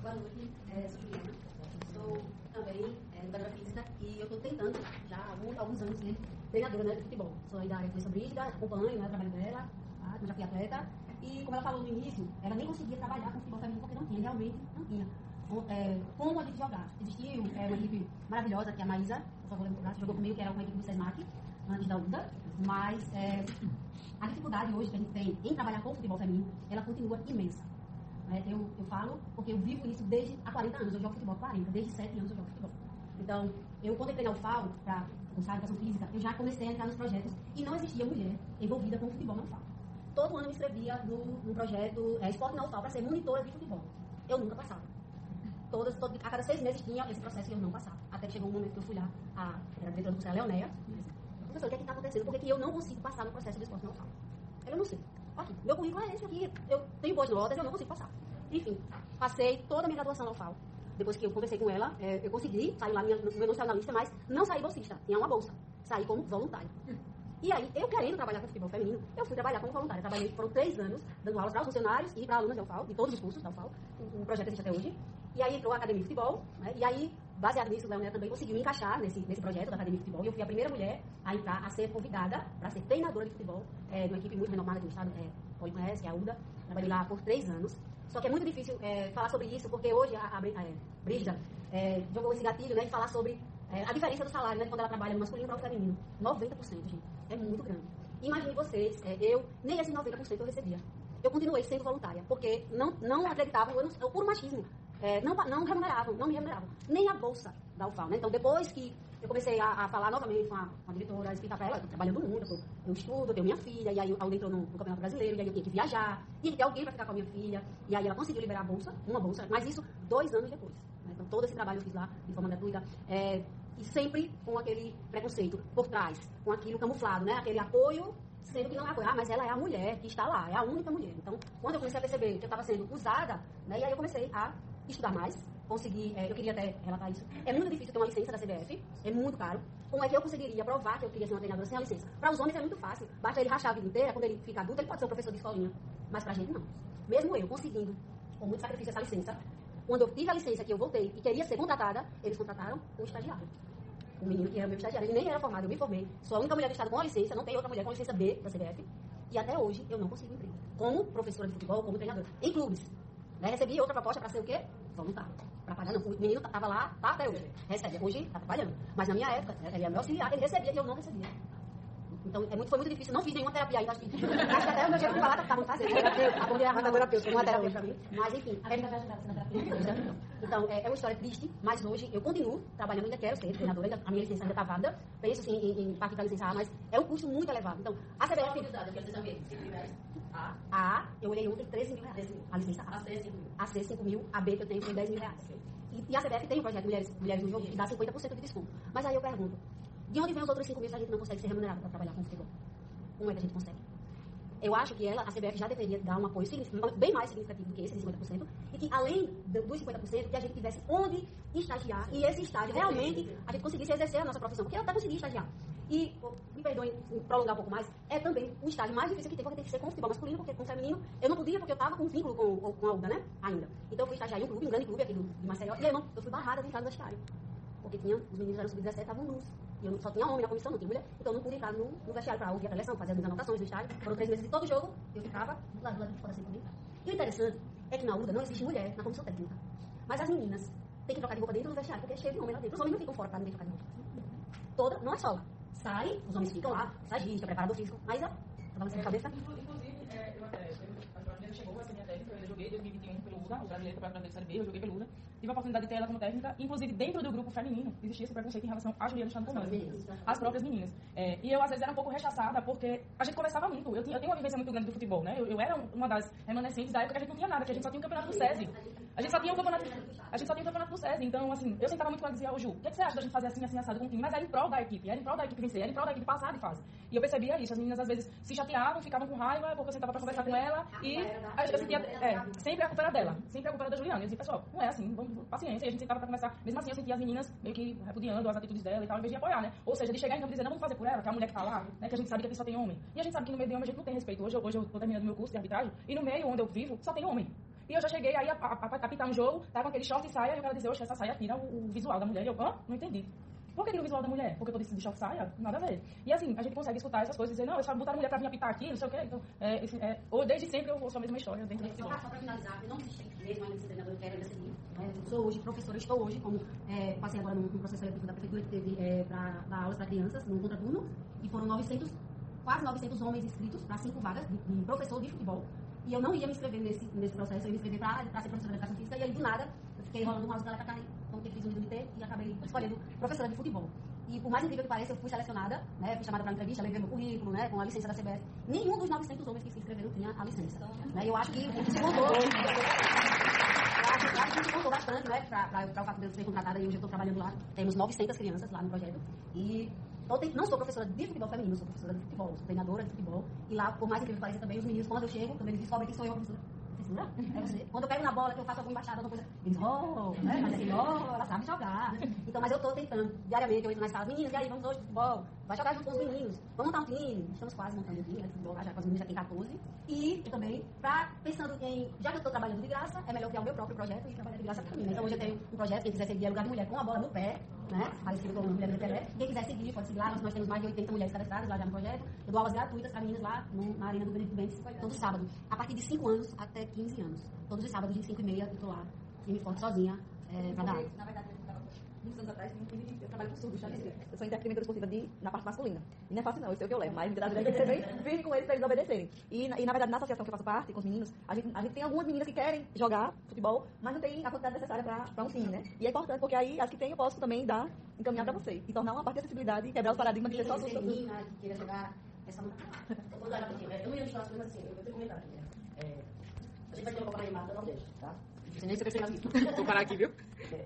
Boa noite, sou Juliana, sou também educadora física e eu estou tentando já há alguns anos ser treinadora, né, de futebol. Sou aí da área de influência brígida, acompanho, né, o trabalho dela, já fui atleta e como ela falou no início, ela nem conseguia trabalhar com futebol feminino porque não tinha, realmente não tinha. Como a gente jogar? Existiu uma equipe maravilhosa que é a Maísa, por favor, jogou comigo, que era uma equipe do SESMAC, antes da UDA, mas a dificuldade hoje que a gente tem em trabalhar com o futebol feminino, ela continua imensa. Eu falo porque eu vivo isso desde há 40 anos, eu jogo futebol há 40, desde 7 anos eu jogo futebol. Então, quando eu entrei na UFAL, para cursar educação física, eu já comecei a entrar nos projetos e não existia mulher envolvida com o futebol na UFAL. Todo ano eu me inscrevia no projeto Esporte na UFAL para ser monitora de futebol. Eu nunca passava. A cada 6 meses tinha esse processo e eu não passava. Até que chegou um momento que eu fui lá, era diretora do curso, a Leonéia, professor, o que é que está acontecendo? Por que eu não consigo passar no processo de esporte na UFAL? Eu não sei. Aqui, meu currículo é esse aqui, eu tenho boas notas e eu não consigo passar. Enfim, passei toda a minha graduação na UFAL. Depois que eu conversei com ela, eu consegui sair lá, meu nome saiu na lista, mas não saí bolsista, tinha uma bolsa. Saí como voluntária. E aí, eu querendo trabalhar com futebol feminino, eu fui trabalhar como voluntária. Trabalhei, foram 3 anos, dando aulas para os funcionários e para alunas da UFAL, de todos os cursos da UFAL. O projeto existe até hoje. E aí entrou a Academia de Futebol, né? E aí, baseado nisso, o Leonel também conseguiu me encaixar nesse projeto da Academia de Futebol. E eu fui a primeira mulher a entrar, a ser convidada para ser treinadora de futebol de uma equipe muito renomada aqui no estado, Pode conhece, que é a UDA. Trabalhei lá por 3 anos. Só que é muito difícil falar sobre isso, porque hoje a Brígida jogou esse gatilho, né, de falar sobre a diferença do salário, né, de quando ela trabalha no masculino para o feminino. 90%, gente. É muito grande. Imagine vocês, eu nem esse 90% eu recebia. Eu continuei sendo voluntária, porque não acreditavam, eu puro machismo. Não me remuneravam. Nem a bolsa da UFAL, né? Então, depois que eu comecei a falar novamente com a diretora, a explicar para ela, eu estou trabalhando muito, eu estudo, eu tenho minha filha, e aí eu entrou no Campeonato Brasileiro, e aí eu tinha que viajar, tinha que ter alguém para ficar com a minha filha, e aí ela conseguiu liberar a bolsa, uma bolsa, mas isso 2 anos depois. Né? Então, todo esse trabalho eu fiz lá, de forma gratuita, e sempre com aquele preconceito por trás, com aquilo camuflado, né? Aquele apoio, sendo que não é apoio. Mas ela é a mulher que está lá, é a única mulher. Então, quando eu comecei a perceber que eu estava sendo usada, né? E aí eu comecei a estudar mais, consegui, eu queria até relatar isso. É muito difícil ter uma licença da CBF, é muito caro. Como é que eu conseguiria provar que eu queria ser uma treinadora sem a licença? Para os homens é muito fácil, basta ele rachar a vida inteira, quando ele fica adulto, ele pode ser um professor de escolinha. Mas pra gente não. Mesmo eu conseguindo, com muito sacrifício, essa licença, quando eu tive a licença que eu voltei e queria ser contratada, eles contrataram um estagiário. O menino que era meu estagiário, ele nem era formado, eu me formei. Sou a única mulher do estado com a licença, não tem outra mulher com a licença B da CBF. E até hoje eu não consigo emprego. Como professora de futebol, como treinadora. Em clubes. Né? Recebi outra proposta para ser o quê? Voluntário. Para pagar não. O menino estava lá, tá até hoje. Recebe. Hoje está trabalhando. Mas na minha época, ele era meu auxiliar, ele recebia e eu não recebia. Então, foi muito difícil. Não fiz nenhuma terapia ainda. Acho que até o meu jeito de falar estava muito fazendo. A terapeuta, uma terapia para mim. Mas, enfim. A gente vai ajudar você na terapia. Então, é uma história triste, mas hoje eu continuo trabalhando, ainda quero ser treinadora, a minha licença ainda está válida. Penso, sim, em partir para licenciar, mas é um custo muito elevado. Então, a CBF... eu olhei ontem, 13 mil reais. A licença A. A C, 5 mil. A B, que eu tenho, foi 10 mil reais. E a CBF tem um projeto Mulheres no Jogo, que dá 50% de desconto. Mas aí eu pergunto, de onde vem os outros 5 mil se a gente não consegue ser remunerado para trabalhar com futebol? Como é que a gente consegue? Eu acho que a CBF já deveria dar um apoio bem mais significativo do que esse de 50%, e que além dos 50%, que a gente tivesse onde estagiar, e esse estágio realmente a gente conseguisse exercer a nossa profissão, porque eu até consegui estagiar. E, me perdoem em prolongar um pouco mais, é também o estágio mais difícil que tem, porque tem que ser com futebol masculino, porque com feminino eu não podia, porque eu estava com vínculo com a UDA, né? Ainda. Então eu fui estagiar em um clube, um grande clube aqui de Maceió, e eu fui barrada de entrar no vestiário. Porque os meninos eram sub-17, estavam nus. E eu só tinha homem na comissão, não tinha mulher. Então eu não pude entrar no vestiário para ouvir a preleção, fazer as minhas anotações no estádio. Foram 3 meses de todo jogo, eu ficava do lado de fora assim comigo. E o interessante é que na UDA não existe mulher na comissão técnica. Mas as meninas têm que trocar de roupa dentro do vestiário, porque é cheio de homem lá dentro. Os homens não ficam fora para ninguém trocar de roupa. Não é só. Sai, os homens ficam lá, sagista, preparador físico. Mas eu tava na cabeça. Inclusive, a Juliana chegou, essa minha técnica, eu joguei em 2021 pelo UDA, o brasileiro campeonato brasileiro de Série B, eu joguei pelo UDA. Tive a oportunidade de ter ela como técnica, inclusive dentro do grupo feminino, existia esse preconceito em relação a Juliana estando conosco. As próprias meninas. E eu, às vezes, era um pouco rechaçada, porque a gente conversava muito. Eu tenho uma vivência muito grande do futebol, né? Eu era uma das remanescentes da época que a gente não tinha nada, que a gente só tinha o campeonato do SESI. A gente só tinha o campeonato do SESI. Então, assim, eu sentava muito com ela e dizia, ô Ju, o que você acha da gente fazer assim, assim, assado com o time? Mas era em prol da equipe vencer, era em prol da equipe passar de fase. E eu percebia isso, as meninas às vezes se chateavam, ficavam com raiva, porque eu sentava pra conversar com ela, e eu sentia, sempre a culpa era dela, sempre a culpa era da Juliana. Eu dizia, pessoal, não é assim, paciência, e a gente sentava pra conversar. Mesmo assim, eu sentia as meninas meio que repudiando as atitudes dela e tal, em vez de apoiar, né? Ou seja, de chegar em campo e dizer, não, vamos fazer por ela, que é a mulher que tá lá, né? Que a gente sabe que aqui só tem homem. E a gente sabe que no meio de homem a gente não tem respeito. Hoje eu tô terminando meu curso de arbitragem, e no meio onde eu vivo, só tem homem. E eu já cheguei aí a apitar um jogo, tá com aquele short e saia, e o cara dizia, oxe, essa saia tira o visual da mulher. E eu, não entendi. Por que tira o visual da mulher? Porque eu tô de short saia? Nada a ver. E assim, a gente consegue escutar essas coisas e dizer, não, eu só botar a mulher pra vir apitar aqui, não sei o quê. Então, ou desde sempre eu ouço a mesma história dentro do futebol. Só pra finalizar, eu não existe mesmo ainda esse treinador, eu quero ainda seguir. Sou hoje professora, estou hoje, como passei agora no processo seletivo da prefeitura que teve para dar aulas para crianças, no contraturno, e foram quase 900 homens inscritos para 5 vagas de professor de futebol. E eu não ia me inscrever nesse processo, eu ia me inscrever para ser professora de educação física, e aí do nada eu fiquei rolando um mouse dela para cá, então eu fiz um IDT e acabei escolhendo professora de futebol. E por mais incrível que pareça, eu fui selecionada, né, fui chamada para entrevista, levei meu currículo, né, com a licença da CBF. Nenhum dos 900 homens que se inscreveram tinha a licença. Né, eu acho que se contou. Eu acho que se contou bastante, né, para o fato de eu ser contratada, e hoje eu estou trabalhando lá. Temos 900 crianças lá no projeto. E não sou professora de futebol feminino, sou professora de futebol, sou treinadora de futebol. E lá, por mais incrível que pareça também, os meninos, quando eu chego, também eles descobrem que sou eu a professora. É você. Quando eu pego na bola, que eu faço alguma embaixada, alguma coisa, eles, né? Mas assim, ela sabe jogar. Então, mas eu estou tentando, diariamente, eu entro nas salas, meninas, e aí, vamos hoje, futebol. vai jogar junto com os meninos. Vamos montar um time. Estamos quase montando um time, né? Futebol, já com os meninos já tem 14. E eu também, pensando em, já que eu estou trabalhando de graça, é melhor criar o meu próprio projeto e trabalhar de graça para mim. Então hoje eu tenho um projeto, quem quiser seguir é Lugar de Mulher com a bola no pé, né? Parecido com Mulher do Pelé. Quem quiser seguir, pode seguir lá. Nós temos mais de 80 mulheres cadastradas lá já no projeto. Eu dou aulas gratuitas para meninas lá na Arena do Benedito Bentes, todo sábado. A partir de 5 anos até 15 anos. Todos os sábados, de 5h30, eu estou lá, firme e forte, sozinha, para dar aula. Na verdade, muitos anos atrás, eu trabalho com surdos, já disse. Eu sou interpretadora esportiva na parte masculina. E não é fácil não, eu sei o que eu levo, mas muitas das vezes tem que ser bem firme com eles para eles obedecerem. E na verdade, na associação que eu faço parte, com os meninos, a gente tem algumas meninas que querem jogar futebol, mas não tem a quantidade necessária para um time, né? E é importante, porque aí as que tem eu posso também encaminhar para vocês. E tornar uma parte de acessibilidade e quebrar os paradigmas de ser só surdo. Que queira jogar essa luta. Eu não ia falar sobre, mas assim, eu tenho comentário. A gente vai ter uma Copa Neymar da Nordeste, tá? Sem nem ser aqui. Vou parar aqui, viu?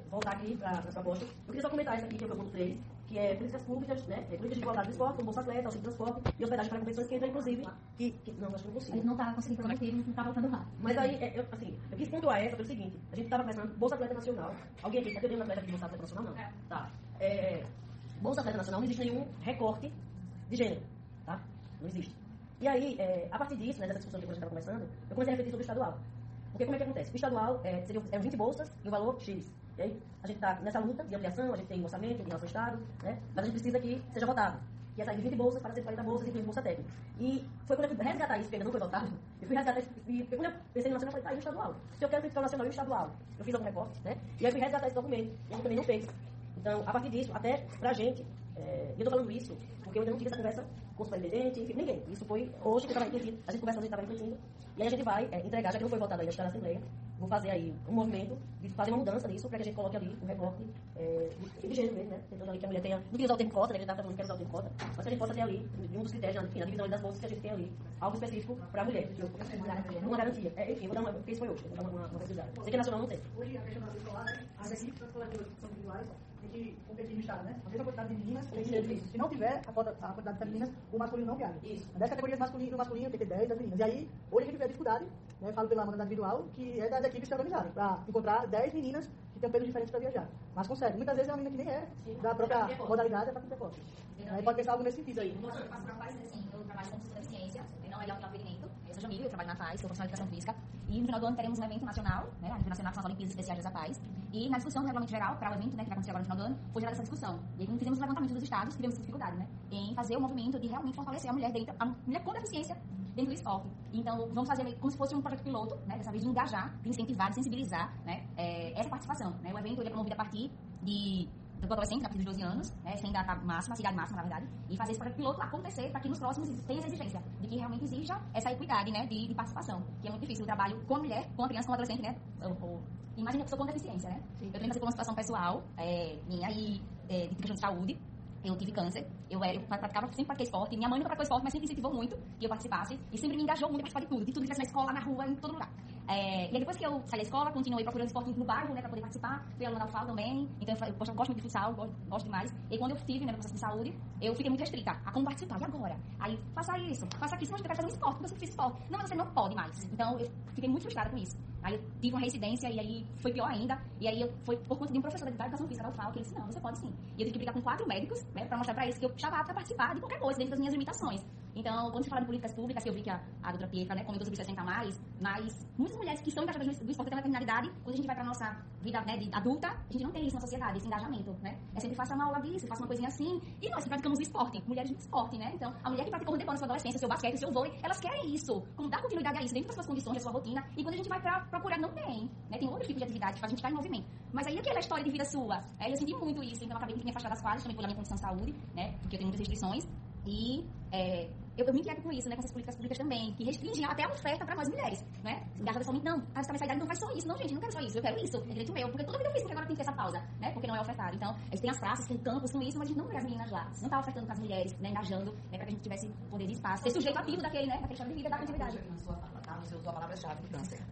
Voltar aqui para as propostas. Eu queria só comentar isso aqui, que é o ponto 3, que é políticas públicas, né? Políticas de igualdade do esporte, como Bolsa Atleta, auxílio de transporte e hospedagem para competições que entram, inclusive, não, acho que não consigo. Ele não está conseguindo prometer, não está voltando lá. Mas aí, eu quis pontuar essa pelo seguinte, a gente estava pensando, Bolsa Atleta Nacional, alguém aqui, eu tenho um atleta de Bolsa Atleta Nacional, não? Tá. Bolsa Atleta Nacional, não existe nenhum recorte de gênero, tá? Não existe. E aí, a partir disso, né, dessa discussão que a gente estava conversando, eu comecei a refletir sobre o estadual. Porque como é que acontece? O estadual seriam 20 bolsas e o valor X. E aí, a gente está nessa luta de ampliação, a gente tem um orçamento em relação ao Estado, né? Mas a gente precisa que seja votado. Que é sair de 20 bolsas para 140 bolsas, incluindo bolsa técnica. E foi quando eu fui resgatar isso, porque ainda não foi votado, eu fui resgatar isso, porque quando eu pensei no nacional, eu falei, tá, e o estadual? Se eu quero criticar o nacional e o estadual, eu fiz algum recorte, né? E aí fui resgatar esse documento, e a gente também não fez. Então, a partir disso, até pra gente, e eu tô falando isso porque eu ainda não tive essa conversa com o superintendente, enfim, ninguém. Isso foi hoje que eu estava refletindo, a gente conversando, a gente estava refletindo, e aí a gente vai entregar, já que não foi votado ainda, está na Assembleia, vou fazer aí um movimento de fazer uma mudança nisso, para que a gente coloque ali um recorte de gênero mesmo, né? Tentando ali que a mulher tenha, não queria usar o termo cota, né? A gente estava falando que quer usar o termo cota, mas que a gente possa ter ali, um dos critérios, enfim, na divisão das bolsas que a gente tem ali, algo específico para a mulher. Uma garantia. Enfim, vou dar uma, porque isso foi hoje, vou dar uma pesquisada. Sei que nacional não tem. Hoje, a questão da escolar, né? As equipes transcoletivas que são individuais tem que competir no estado, né? A mesma quantidade de meninas tem que ser isso. Se não tiver a quantidade de femininas, o masculino não viaja. Isso. 10 categorias do masculino tem que ter 10 das meninas. E aí, hoje a gente vê a dificuldade, né? Falo pela modalidade individual, que é das equipes se organizarem, para encontrar 10 meninas que têm pesos diferentes para viajar. Mas consegue. Muitas vezes é uma menina que nem é da própria modalidade, é para cumprir posse. Aí pode pensar algo nesse sentido aí. Eu faço na FAS, assim, eu trabalho com deficiência, não é de alto impedimento. Eu sou Jamil, eu trabalho na FAS, sou profissional de educação física. E no final do ano teremos um evento nacional, né, a nível nacional, que são as Olimpíadas Especiais da Paz. E na discussão do regulamento geral para o evento, né, que vai acontecer agora no final do ano, foi gerada essa discussão. E aí, quando fizemos o levantamento dos estados, tivemos essa dificuldade, né, em fazer o movimento de realmente fortalecer a mulher dentro, a mulher com deficiência dentro do esporte. Então, vamos fazer como se fosse um projeto piloto, né, dessa vez de engajar, de incentivar, de sensibilizar, né, essa participação, né. O evento ele é promovido a partir do adolescente, a partir dos 12 anos, né, sem data máxima, sem idade máxima, na verdade, e fazer esse projeto piloto acontecer para que nos próximos tenha essa exigência de que realmente exija essa equidade, né, de participação, que é muito difícil o trabalho com a mulher, com a criança, com o adolescente, né, imagina a pessoa com deficiência, né. Eu também passei por uma situação pessoal, minha aí, de questão de saúde. Eu tive câncer, eu sempre pratiquei esporte, minha mãe nunca praticou esporte, mas sempre incentivou muito que eu participasse, e sempre me engajou muito a participar de tudo que tivesse na escola, na rua, em todo lugar. E aí depois que eu saí da escola, continuei procurando esporte no bairro, né, pra poder participar, fui aluna da UFAL também, então eu gosto muito de futsal, gosto demais, e quando eu tive, né, no processo de saúde, eu fiquei muito restrita a como participar, e agora? Aí, faça isso, faça aquilo, mas eu quero fazer um esporte, porque eu sempre fiz esporte. Não, mas você não pode mais. Então, eu fiquei muito frustrada com isso. Aí eu tive uma residência, e aí foi pior ainda, e aí foi por conta de um professor da educação física da UFAL, que ele disse, não, você pode sim. E eu tive que brigar com 4 médicos, né, pra mostrar pra eles que eu estava apta a participar de qualquer coisa, dentro das minhas limitações. Então, quando se fala de políticas públicas, que eu vi que a doutora Pietra, né, comentou sobre 60 mais, mas muitas mulheres que estão engajadas do esporte até uma determinada idade, quando a gente vai pra nossa vida, né, de adulta, a gente não tem isso na sociedade, esse engajamento, né? É sempre faça uma aula disso, faça uma coisinha assim, e nós que praticamos esporte, mulheres de esporte, né? Então, a mulher que praticou handebol na sua adolescência, seu basquete, seu vôlei, elas querem isso, como dar continuidade a isso dentro das suas condições, da sua rotina, e quando a gente vai pra procurar, não tem, né? Tem outros tipos de atividade que faz a gente estar em movimento. Mas aí aquela história de vida sua, eu senti muito isso, então eu acabei de me afastar das quadras, também pela minha condição de saúde, né? Porque eu tenho muitas restrições, e eu me inquieto com isso, né, com essas políticas públicas também, que restringem até a oferta para nós mulheres, né? Engajadas somente, não, você tá nessa idade, não faz só isso. Não, gente, não quero só isso, eu quero isso, é direito meu, porque toda vida eu fiz, porque agora tem que ter essa pausa, né? Porque não é ofertado. Então, a gente tem as praças, tem campos com isso, mas a gente não vê as meninas lá, não tá ofertando com as mulheres, né, engajando, né, para que a gente tivesse poder de espaço, ser sujeito ativo daquele, né, daquele estado de vida, da continuidade. Na sua fala, tá? Você usou a palavra-chave, câncer.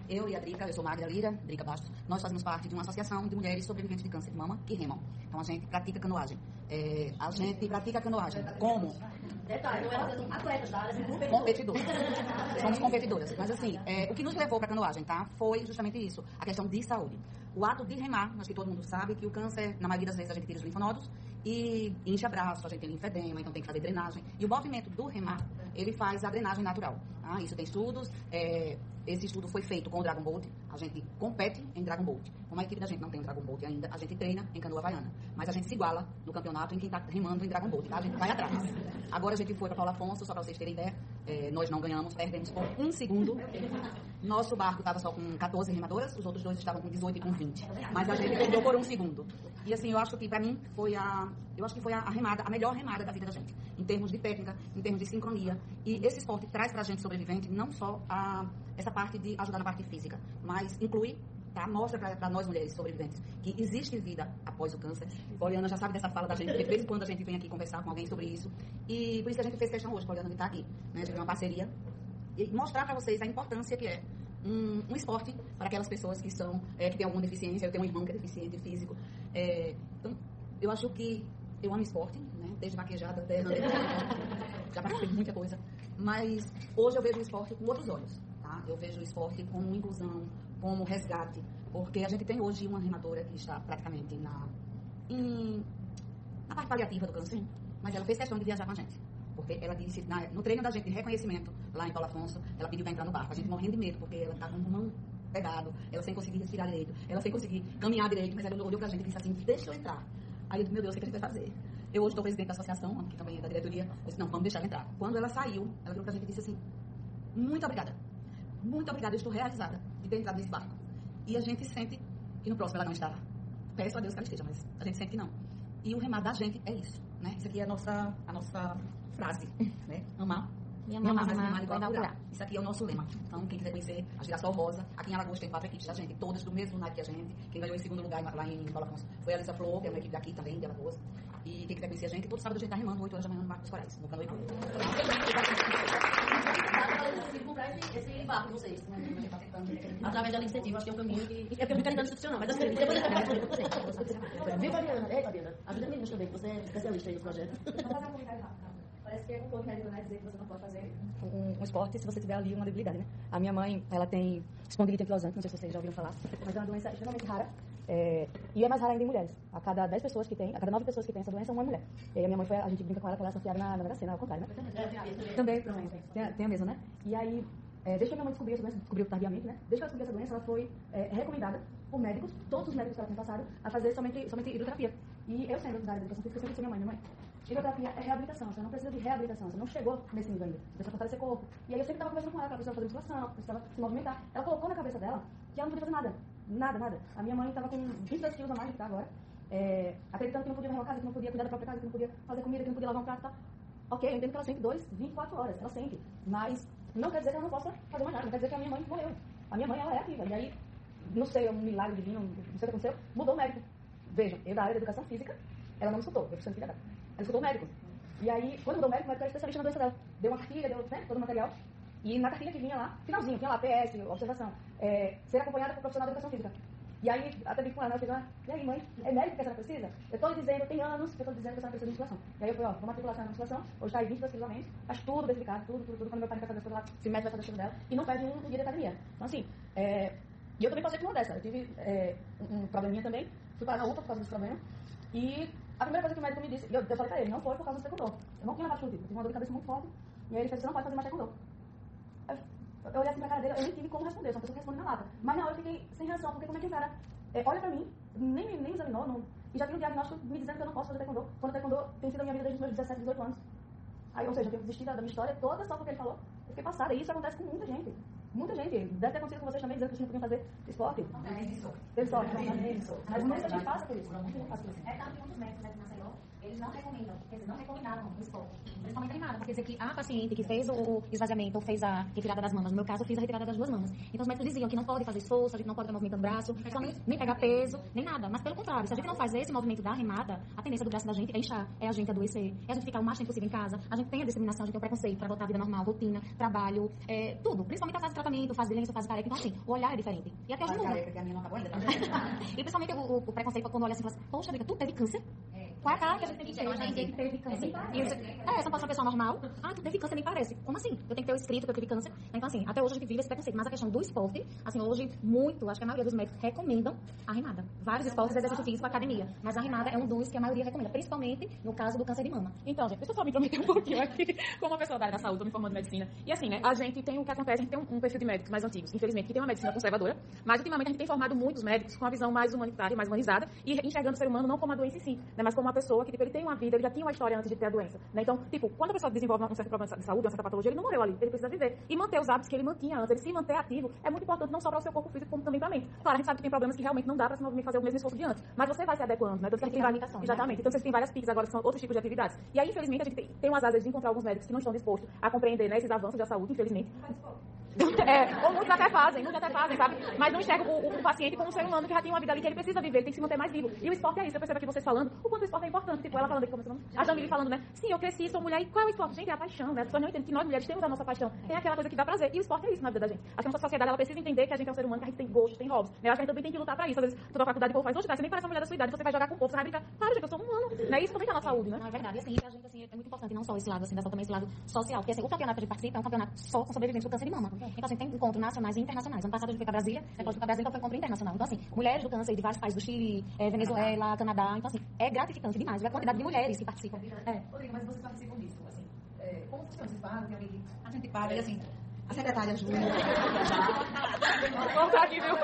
Eu e a Drica, eu sou Magda Lira, Drica Bastos, nós fazemos parte de uma associação de mulheres sobreviventes de câncer de mama que remam. Então, a gente pratica canoagem. A gente pratica canoagem. Como? Detalhe, não eram atletas, tá? Competidoras. Somos competidoras. Mas assim, o que nos levou para a canoagem, tá? Foi justamente isso, a questão de saúde. O ato de remar, acho que todo mundo sabe que o câncer, na maioria das vezes, a gente tira os linfonodos, e incha braço, a gente tem linfedema, então tem que fazer drenagem. E o movimento do remar, ele faz a drenagem natural. Tá? Isso tem estudos, esse estudo foi feito com o Dragon Boat, a gente compete em Dragon Boat. Como a equipe da gente não tem o Dragon Boat ainda, a gente treina em canoa havaiana. Mas a gente se iguala no campeonato em quem está remando em Dragon Boat, tá? A gente vai atrás. Agora a gente foi para Paulo Afonso, só para vocês terem ideia, nós não ganhamos, perdemos por 1 segundo. Nosso barco estava só com 14 remadoras, os outros 2 estavam com 18 e com 20. Mas a gente perdeu por 1 segundo. E assim, eu acho que para mim foi a remada, a melhor remada da vida da gente. Em termos de técnica, em termos de sincronia. E esse esporte traz pra gente sobrevivente não só essa parte de ajudar na parte física, mas inclui, tá? Mostra para nós mulheres sobreviventes que existe vida após o câncer. Poliana já sabe dessa fala da gente, porque de vez em quando a gente vem aqui conversar com alguém sobre isso. E por isso que a gente fez questão hoje, Poliana, de estar aqui. Né? A gente tem uma parceria e mostrar para vocês a importância que é um esporte para aquelas pessoas que são que têm alguma deficiência. Eu tenho um irmão que é deficiente físico. Então, eu acho que eu amo esporte, né? Desde vaquejada até já participei de muita coisa. Mas hoje eu vejo o esporte com outros olhos. Tá? Eu vejo o esporte como inclusão, como resgate, porque a gente tem hoje uma remadora que está praticamente na parte paliativa do câncer, mas ela fez questão de viajar com a gente. Porque ela disse, no treino da gente de reconhecimento, lá em Paulo Afonso, ela pediu para entrar no barco. A gente morrendo de medo, porque ela estava com o pulmão pegado, ela sem conseguir respirar direito, ela sem conseguir caminhar direito, mas ela olhou pra gente e disse assim, deixa eu entrar. Aí eu disse, meu Deus, o que a gente vai fazer? Eu hoje estou presidente da associação, que também é da diretoria, eu disse, não, vamos deixar ela entrar. Quando ela saiu, ela virou pra gente e disse assim, muito obrigada, eu estou realizada de ter entrado nesse barco. E a gente sente que no próximo ela não estará. Peço a Deus que ela esteja, mas a gente sente que não. E o remar da gente é isso, né? Isso aqui é a nossa frase, né? Amar. Me amar, mas amar igual a curar. Isso aqui é o nosso lema. Então, quem quiser conhecer a Girassol Rosa, aqui em Alagoas tem 4 equipes da gente, todas do mesmo naipe que a gente. Quem ganhou em segundo lugar lá em Paulo Afonso foi a Alissa Flor, que é uma equipe daqui também, de Alagoas. E quem quiser conhecer a gente, todo sábado a gente tá remando 8 horas da manhã no Barco dos Corais, no Canoa Icônico. Comprar esse barco de vocês, através da lei de incentivo, acho que é um caminho que... É porque eu não quero institucional, mas assim, depois eu quero. Viu, Fabiana? Ei, Fabiana, ajuda meninas também, que você é especialista aí no projeto. Vou fazer um comentário rápido. Parece que é um pouco médico, né, dizer que você não pode fazer um esporte se você tiver ali uma debilidade, né? A minha mãe, ela tem espondilite anquilosante, não sei se vocês já ouviram falar, mas é uma doença extremamente rara. E é mais rara ainda em mulheres. A cada 10 pessoas que tem, a cada 9 pessoas que tem essa doença, uma é mulher. E aí a minha mãe a gente brinca com ela que ela é associada na Mega Sena, ao contrário, né? Também, tem a mesma, né? E aí, desde que a minha mãe descobriu essa doença, descobriu tardiamente, né? Desde que ela descobriu essa doença, ela foi recomendada por médicos, todos os médicos que ela tem passado, a fazer somente hidroterapia. E eu sendo da área da educação física, eu sempre disse minha mãe, hidroterapia é reabilitação, você não precisa de reabilitação, você não chegou nesse nível ainda, você precisa fortalecer o corpo. E aí eu sempre estava conversando com ela, que ela precisava fazer musculação, precisava se movimentar. Ela colocou na cabeça dela que ela não podia fazer nada. A minha mãe estava com 22 quilos a mais do que está agora, acreditando que não podia varrer uma casa, que não podia cuidar da própria casa, que não podia fazer comida, que não podia lavar um prato e tal. Ok, eu entendo que ela sente 24 horas, ela sente, mas não quer dizer que ela não possa fazer mais nada, não quer dizer que a minha mãe morreu. A minha mãe, ela é ativa, e aí, não sei, um milagre divino, não sei o que aconteceu, mudou o médico. Vejam, eu da área da educação física, ela não me escutou, eu preciso filha dela. Ela escutou o médico. E aí, quando mudou o médico era especialista na doença dela. Deu uma cartilha, deu todo o material. E na cartilha que vinha lá, finalzinho, tinha lá PS, observação, ser acompanhada por profissional de educação física. E aí, até vi com ela, eu falei, e aí, mãe, é médico que a senhora precisa? Eu estou lhe dizendo, tem anos que eu estou dizendo que a senhora precisa de musculação. E aí eu falei, vou matricular a senhora na musculação, hoje está aí 22 quilos a menos, faz tudo verificado, tudo, quando meu pai quer fazer lá, se mete vai fazer o estilo dela, e não perde um dia de academia. Então, assim, e eu também passei por uma dessa. Eu tive um probleminha também, fui parar na UPA por causa desse problema, e a primeira coisa que o médico me disse, e eu falei pra ele, não foi por causa do taekwondo. Eu não tinha nada chute, eu tive uma dor de cabeça muito forte, e aí ele disse, você não pode fazer mais taekwondo. Eu olhei assim pra cara dele, eu nem tive como responder, sou uma pessoa que responde na lata. Mas na hora eu fiquei sem reação, porque como é que o cara olha pra mim, nem me examinou, e já tem um diagnóstico me dizendo que eu não posso fazer taekwondo, quando o taekwondo tem sido a minha vida desde os meus 17, 18 anos. Aí, ou seja, eu tenho desistido da minha história toda só porque ele falou, eu fiquei passada, e isso acontece com muita gente. Muita gente. Deve ter acontecido com vocês também, dizendo que vocês não podiam fazer esporte. Eu só, mas muita gente passa por isso. É tanto que muitos médicos aqui na Maceió, eles não recomendam, eles não recomendavam o esporte. Principalmente a remada, porque dizer que a paciente que fez o esvaziamento ou fez a retirada das mamas, no meu caso eu fiz a retirada das 2 mamas. Então os médicos diziam que não pode fazer esforço, a gente não pode estar movimentando o braço, nem pegar peso, nem nada. Mas pelo contrário, se a gente não faz esse movimento da remada, a tendência do braço da gente é inchar, é a gente adoecer, é a gente ficar o mais tempo possível em casa, a gente tem a discriminação, a gente tem o preconceito para voltar à vida normal, rotina, trabalho, tudo. Principalmente a fase de tratamento, fase de violência, fase careca. Então assim, o olhar é diferente. E até hoje muda. Que a minha não acabou ainda, tá? E principalmente o preconceito quando olha assim e fala assim, poxa, amiga, tu teve câncer? Qual é a cara que a gente tem que ter pra dizer que teve câncer? E você, você não pode ser uma pessoa normal. Tu teve câncer, nem parece. Como assim? Eu tenho que ter o escrito que eu tive câncer. Então, assim, até hoje a gente vive esse preconceito. Mas a questão do esporte, assim, hoje, acho que a maioria dos médicos recomendam a remada. Vários esportes, exercício físico, academia. Mas a remada é um dos que a maioria recomenda, principalmente no caso do câncer de mama. Então, gente, deixa eu só me intrometer um pouquinho aqui, como uma pessoa da área da saúde, tô me formando em medicina. E assim, né, a gente tem o que acontece, a gente tem um perfil de médicos mais antigos, infelizmente, que tem uma medicina conservadora, mas ultimamente a gente tem formado muitos médicos com uma visão mais humanitária, mais humanizada, e enxergando o ser humano não como uma doença em si, né, mas como uma pessoa que, tipo, ele tem uma vida, ele já tinha uma história antes de ter a doença, né? Então, tipo, quando a pessoa desenvolve um certo problema de saúde, uma certa patologia, ele não morreu ali, ele precisa viver. E manter os hábitos que ele mantinha antes, ele se manter ativo, é muito importante não só para o seu corpo físico, como também para a mente. Claro, a gente sabe que tem problemas que realmente não dá para se mover, fazer o mesmo esforço de antes, mas você vai se adequando, né? Então, você tem várias, exatamente. Então, vocês têm várias PICs agora, que são outros tipos de atividades. E aí, infelizmente, a gente tem umas asas de encontrar alguns médicos que não estão dispostos a compreender, né, esses avanços da saúde, infelizmente. Ou muitos até fazem, sabe? Mas não enxergam o paciente como um ser humano que já tem uma vida ali que ele precisa viver, ele tem que se manter mais vivo. E o esporte é isso. Eu percebo aqui vocês falando o quanto o esporte é importante. Tipo, ela falando aqui, como a Jamile falando, né? Sim, eu cresci, sou mulher. E qual é o esporte? Gente, é a paixão, né? As pessoas não entendem que nós mulheres temos a nossa paixão. Tem aquela coisa que dá prazer. E o esporte é isso na vida da gente. Acho que a nossa sociedade, ela precisa entender que a gente é um ser humano, que a gente tem gostos, tem hobbies. Né? Acho que a gente também tem que lutar pra isso. Às vezes, tu na faculdade, o povo faz, hoje, você nem parece uma mulher da sua idade, você vai jogar com o povo, você vai brincar. Claro, gente, eu sou humano. Né? Isso também tá na saúde, né? Não, é verdade. E assim, pra gente, assim, é muito importante, não só esse lado, assim, também esse lado social. Porque, assim, o campeonato que a gente participa é um campeonato só com sobreviventes do câncer de mama. Então, assim, tem encontros nacionais e internacionais. Ano passado a gente foi pra Brasília, depois foi pra Brasília, então foi encontro internacional. Então, assim, mulheres do câncer de vários países, do Chile, Venezuela, Canadá. Então, assim, é gratificante demais ver a quantidade de mulheres que participam. Rodrigo, mas vocês participam disso, assim, como funciona? Vocês pagam? Tem alguém que... A gente paga, e assim, a secretária ajuda. Vamos aqui, viu?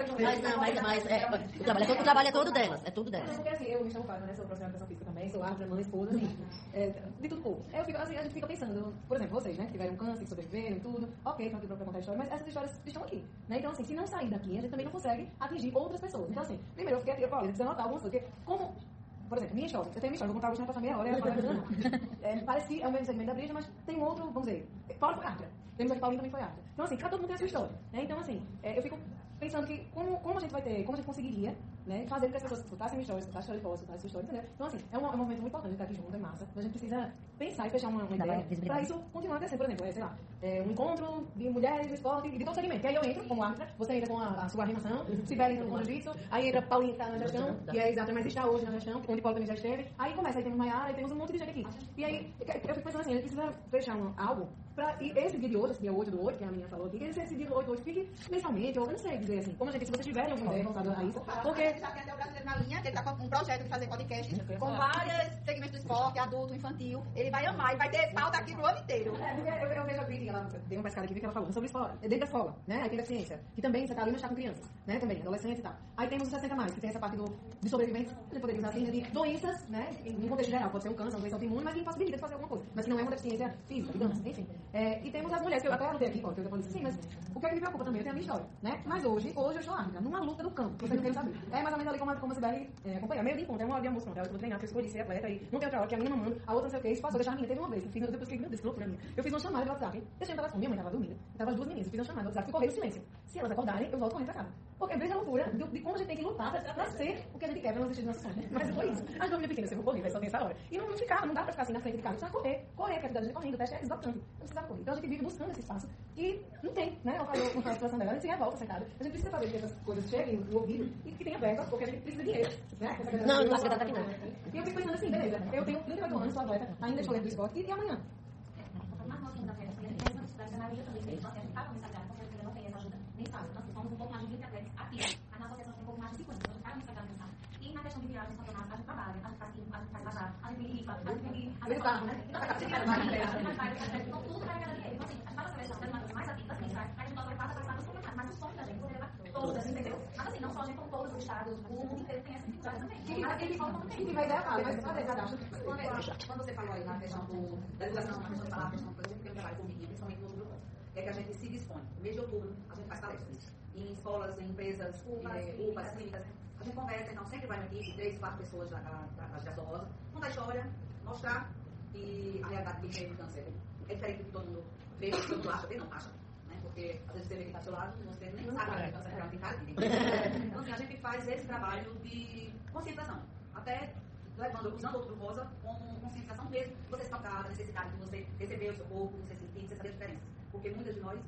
O trabalho é todo delas, é tudo delas. Porque assim, eu me chamo Fátima, né? Sou profissional de educação física também, sou árbitra, mãe, esposa, assim, de tudo pouco. Eu fico, assim, a gente fica pensando, por exemplo, vocês, né, que tiveram câncer, que sobreviveram e tudo, ok, estão aqui pra contar a história, mas essas histórias estão aqui, né? Então, assim, se não sair daqui, a gente também não consegue atingir outras pessoas. Então, assim, primeiro eu fiquei aqui, eu falei, precisa anotar algumas coisas, porque como... Por exemplo, minha história. Eu tenho minha história, vou contar hoje, não passar meia hora, parece que é o mesmo segmento da Brisa, mas tem um outro, vamos dizer, Paulo foi árbitra. Temos aqui, Paulinho também foi árbitra. Então, assim, cada todo mundo tem a sua história. Né? Então, assim, eu fico pensando que como a gente vai ter, como a gente conseguiria, né, fazer com que as pessoas escutassem minha história, escutassem a história de fora, escutassem a sua história, entendeu? Então, assim, é um movimento muito importante, a gente tá aqui junto, é massa. A gente precisa pensar e fechar uma ideia para isso continuar acontecendo. Por exemplo, sei lá, um encontro de mulheres do esporte, de todo segmento. Que aí eu entro como árbitra, você entra com a sua animação, Sibeli entra com o jiu-jitsu, aí entra Paulinho que tá na gestão, que é exato, mas está hoje na gestão, onde Paulo também já esteve. Aí começa, aí temos Maiara, e temos um monte de gente aqui. E aí, eu fico pensando assim, a gente precisa fechar algo e esse dia de hoje, esse dia 8 do 8, que a menina falou aqui, que esse dia do 8 do 8 fique mensalmente, ou eu não sei dizer assim, como a gente, se vocês tiverem alguma ideia voltada a isso, porque... Já tem até o Brasileiro na Linha, que ele tá com um projeto de fazer podcast com vários segmentos do esporte, adulto, infantil, ele vai amar e vai ter pauta aqui pro ano inteiro. Eu vejo a Cris, ela deu uma pescada aqui, que ela falou sobre escola, dentro da escola, né, aí tem deficiência, que também, Santa Lima está com crianças, né, também, adolescentes e tal. Aí temos os 60 mais, que tem essa parte de sobreviventes, a gente poderia usar assim, de doenças, né, em contexto geral, pode ser um câncer, uma doença autoimune, mas que impossibilita de fazer alguma coisa, mas que não é uma deficiência física, digamos, enfim. E temos as mulheres, que eu até anotei aqui, porque eu falei assim, mas o que é que me preocupa também, eu tenho a minha história, né, mas hoje eu estou árbitra, numa luta do campo, vocês não querem saber. É mais ou menos ali como a Sibeli acompanhar, meio de encontro, é uma hora de almoço, não, eu vou treinar, porque eu escolhi ser atleta, e não tem outra hora que a minha mamando, a outra não sei o que, isso passou, deixar a menina, teve uma vez, depois que meu Deus, que loucura minha, eu fiz uma chamada de WhatsApp, deixei no telefone, minha mãe estava dormindo, tava as duas meninas, eu fiz uma chamada de WhatsApp, fui correr no silêncio. Se elas acordarem, eu volto correndo pra casa. Porque veja a loucura de como a gente tem que lutar pra ser o que a gente quer, pra não desistir do nosso sonho. Mas foi isso. As duas pequenas, eu vou correr, só tem essa hora. E não ficava, não dá pra ficar assim na frente de casa, precisa correr, que a atividade de correndo, o teste é exatamente. Eu precisava correr. Então a gente vive buscando esse espaço e não tem, né? Ela falou com a situação dela, a gente se revolta sentada. A gente precisa fazer que essas coisas cheguem no ouvido e que tenha verba, porque a gente precisa de dinheiro. Né? Não a secretária tá aqui não. E eu fico pensando assim, beleza, eu tenho 38 anos, sou atleta, ainda estou dentro do esporte, e amanhã? Somos um pouco mais de 20 atletas ativos. A nossa associação tem um pouco mais de 50. A gente para no Instagram pensar. E na questão de viagem de campeonato, a gente trabalha, a gente faz filme, a gente faz bazar, a gente rifa, a gente tem que... Vem o carro, né? Então tudo vai ganhar dinheiro. Então assim, as nossas seleções das marcas mais ativas, a gente gosta de participar dos campeonatos, mas o sonho da gente poderia levar todas, entendeu? Mas assim, não só a gente, como todos os estados, o mundo inteiro tem essa dificuldade também. Quem tiver ideia, fala, mas fazer cadastro. Quando você falou aí na questão da educação, na questão de falar, a questão, por exemplo, que eu trabalho comigo, principalmente no outubro, é que a gente se dispõe. No mês de outubro, a gente faz palestras. Em escolas, em empresas, UPAs, clínicas. A gente conversa, então sempre vai aqui, 3, 4 pessoas da geração rosa, contar a história, mostrar que a realidade de quem tem câncer é diferente do que todo mundo vê, todo mundo acha, não acha. Né? Porque às vezes você vê que está do seu lado, você nem sabe que é câncer real, tem cara aqui. Então assim, a gente faz esse trabalho de conscientização. Até usando o outubro rosa como conscientização mesmo, você se tocar, a necessidade de você receber o seu corpo, você sentir, você saber a diferença. Porque muitas de nós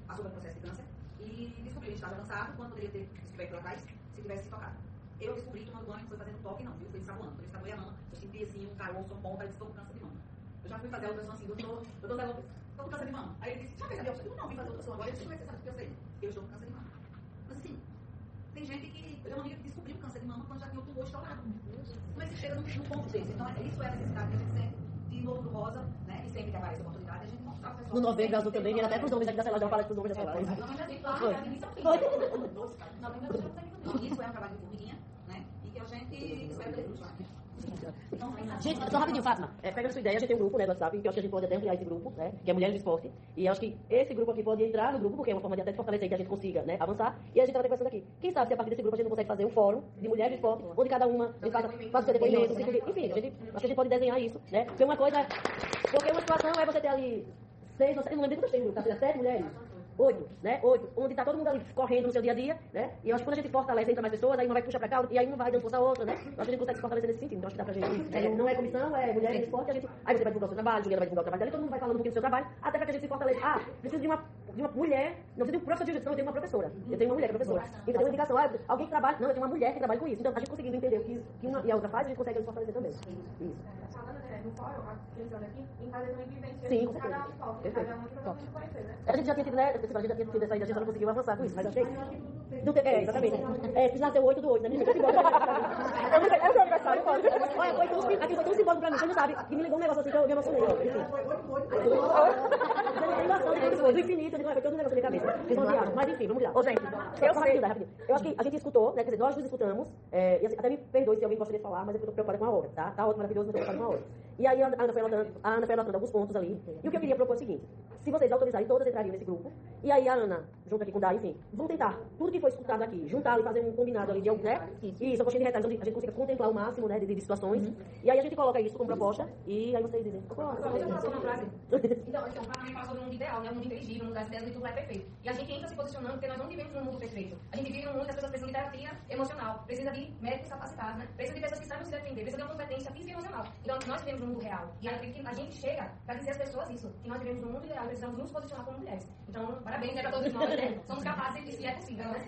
passou pelo processo de câncer e descobriu em estado avançado quando poderia ter descoberto lá atrás se tivesse se tocado. Eu descobri tomando banho, não foi fazendo toque, não, viu? Foi ensaboando. Quando eu ensaboei a mama, eu senti assim um caroço, um ponto, aí disse, tô com câncer de mama. Eu já fui fazer a ultrassom assim, doutor Zé Lopes, tô com câncer de mama. Aí ele disse, já fez a biópsia? Eu não, vim fazer a ultrassom agora, eu disse, como é que você sabe que eu sei? Eu estou com câncer de mama. Mas assim, tem gente que, eu tenho uma amiga que descobriu o câncer de mama quando já tinha o tumor estourado. Como é que você chega num ponto desse? Então, isso é a necessidade que a gente sente de Outubro Rosa, né? E sempre que aparece a oportunidade, a gente mostrar pro pessoal. No Novembro Azul também, era até pros homens aqui da Ceilândia, eu falo pros homens da Ceilândia. Isso é um trabalho de formiguinha, né? E que a gente espera ter frutos. Gente, só rapidinho, Fátima. Pega a sua ideia, a gente tem um grupo, né, do WhatsApp, que eu acho que a gente pode até ampliar esse grupo, né, que é Mulheres do Esporte. E eu acho que esse grupo aqui pode entrar no grupo, porque é uma forma de até fortalecer que a gente consiga, né, avançar. E a gente estava conversando aqui. Quem sabe se a partir desse grupo a gente não consegue fazer um fórum de Mulheres do Esporte, onde cada uma faz o seu depoimento, enfim, acho que a gente pode desenhar isso, né. Porque uma situação é você ter ali 6, não lembro de quantas tem, tá? 7 mulheres. 8, né? 8, onde está todo mundo ali correndo no seu dia a dia, né? E eu acho que quando a gente fortalece, entra mais pessoas, aí uma vai puxar pra cá, e aí uma vai dando força a outra, né? Eu acho que a gente consegue se fortalecer nesse sentido. Então acho que dá pra gente. Não é comissão, é mulheres do esporte, a gente. Aí você vai divulgar o seu trabalho, Juliana vai divulgar o trabalho dela, e todo mundo vai falando um pouquinho do seu trabalho, até pra que a gente se fortaleça. Ah, preciso de uma mulher, não preciso de um professor de jiu-jitsu, não, eu tenho uma professora. Eu tenho uma mulher professora. Então tem uma indicação, alguém que trabalha. Não, eu tenho uma mulher que trabalha com isso. Então a gente conseguindo entender o que uma e a outra faz, a gente consegue se fortalecer também. Isso. No fórum, utilizando aqui, em casa também vivência. Sim, com certeza. Cada um de volta, cada um de conhecer, né? A gente já tinha tido, né? A gente já tinha tido essa ideia, a gente só não conseguiu avançar com isso, mas achei. Exatamente. Que nasceu 8 do 8, né? É o meu aniversário, pode. Olha, aquilo foi tão simbólico pra mim, você não sabe. Que me ligou um negócio assim que eu me emocionei. Do infinito, foi todo um negócio na minha cabeça. Mas enfim, vamos lá. Ô, gente, eu acho que a gente escutou, né? Quer dizer, nós nos escutamos. E assim, até me perdoe se alguém gostaria de falar, mas eu tô preocupada com a obra, tá? Tá ótimo, maravilhoso, mas eu tô preocupada com a obra. E aí a Ana foi anotando alguns pontos ali. E o que eu queria propor é o seguinte: se vocês autorizarem, todas entrariam nesse grupo. E aí a Ana, junto aqui com o Dai, enfim, vão tentar tudo que foi escutado aqui, juntar e fazer um combinado ali de algo, né? Isso, a coxinha de retalhos, onde a gente consiga contemplar o máximo, né, de situações. E aí a gente coloca isso como proposta, e aí vocês dizem. Deixa eu falar sobre uma frase. Então, para mim, fala sobre um mundo ideal, né? Um mundo inteligível, um mundo das ideias, e tudo é perfeito. E a gente entra se posicionando porque nós não vivemos num mundo perfeito. A gente vive num mundo que as pessoas precisam de terapia emocional, precisa de médicos capacitados, né? Precisa de pessoas que sabem se defender, precisa de uma competência física e emocional. então nós vivemos num mundo real. E a gente chega para dizer às pessoas isso, que nós vivemos num mundo ideal e precisamos nos posicionar como mulheres. Então, parabéns, né, para todos nós, né? Somos capazes de se é possível, né?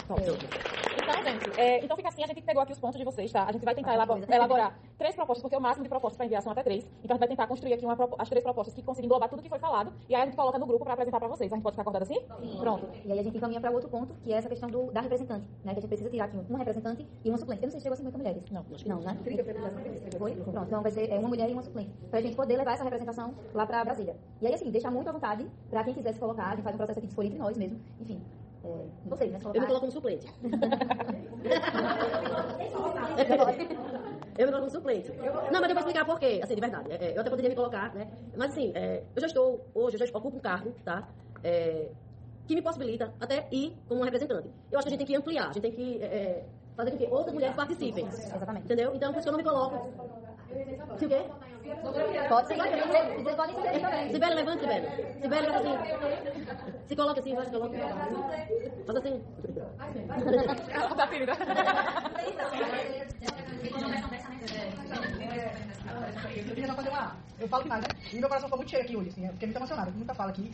Então, gente, então fica assim, a gente pegou aqui os pontos de vocês, tá? A gente vai tentar elaborar 3 propostas, porque o máximo de propostas para enviar são até 3. Então a gente vai tentar construir aqui as 3 propostas que conseguem englobar tudo que foi falado, e aí a gente coloca no grupo para apresentar para vocês. A gente pode ficar acordado assim? Sim. Pronto. E aí a gente encaminha para outro ponto, que é essa questão da representante, né? Que a gente precisa tirar aqui uma representante e uma suplente. Eu não sei se chegou a 50 mulheres. Não, né? Foi? Pronto, então vai ser uma mulher e uma suplente. Pra gente poder levar essa representação lá pra Brasília. E aí, assim, deixar muito à vontade pra quem quiser se colocar. A gente faz um processo aqui de escolha entre nós mesmo. Enfim, vocês, né? Eu me coloco como suplente. Eu me coloco como suplente. Não, mas eu vou explicar por quê, assim, de verdade. Eu até poderia me colocar, né? Mas assim, eu já ocupo um cargo, tá? Que me possibilita até ir como uma representante. Eu acho que a gente tem que ampliar, a gente tem que fazer com que outras mulheres participem. Exatamente. Entendeu? Então, por isso que eu não me coloco. Se o quê? Pode ser, vocês podem ser também. Sibeli, levanta, Sibeli. Sibeli, faz assim. Se coloca assim, vai, se coloca. Faz assim. Tá tímida. Eu queria só fazer eu falo demais, né? E meu coração ficou muito cheio aqui hoje, assim, eu fiquei muito emocionado, eu muita fala aqui.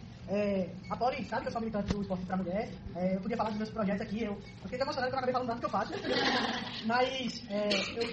A Poli sabe que eu sou militante do esporte pra mulher, eu podia falar dos meus projetos aqui, eu fiquei emocionado porque eu não acabei falando nada do que eu faço. Mas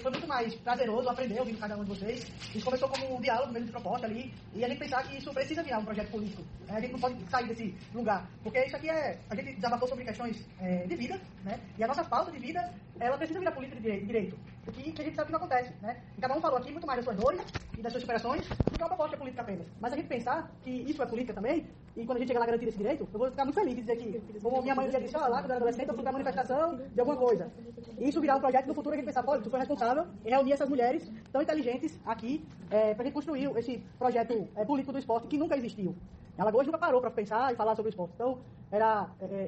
foi muito mais prazeroso aprender ouvindo cada um de vocês. Isso começou como um diálogo mesmo de proposta ali, e a gente pensar que isso precisa virar um projeto político. A gente não pode sair desse lugar, porque isso aqui a gente desabafou sobre questões de vida, né? E a nossa pauta de vida, ela precisa virar política de direito. Porque a gente sabe que não acontece, né? E cada um falou aqui muito mais das suas dores e das suas superações do que uma proposta política apenas. Mas a gente pensar que isso é política também, e quando a gente chegar lá garantir esse direito, eu vou ficar muito feliz de dizer que, como minha mãe um dia disse, lá, quando eu era adolescente, eu fui pra manifestação de alguma coisa. E isso virar um projeto no futuro, a gente pensar, pô, tu foi responsável em reunir essas mulheres tão inteligentes aqui, pra gente construir esse projeto político do esporte que nunca existiu. A Alagoas nunca parou para pensar e falar sobre o esporte. Então,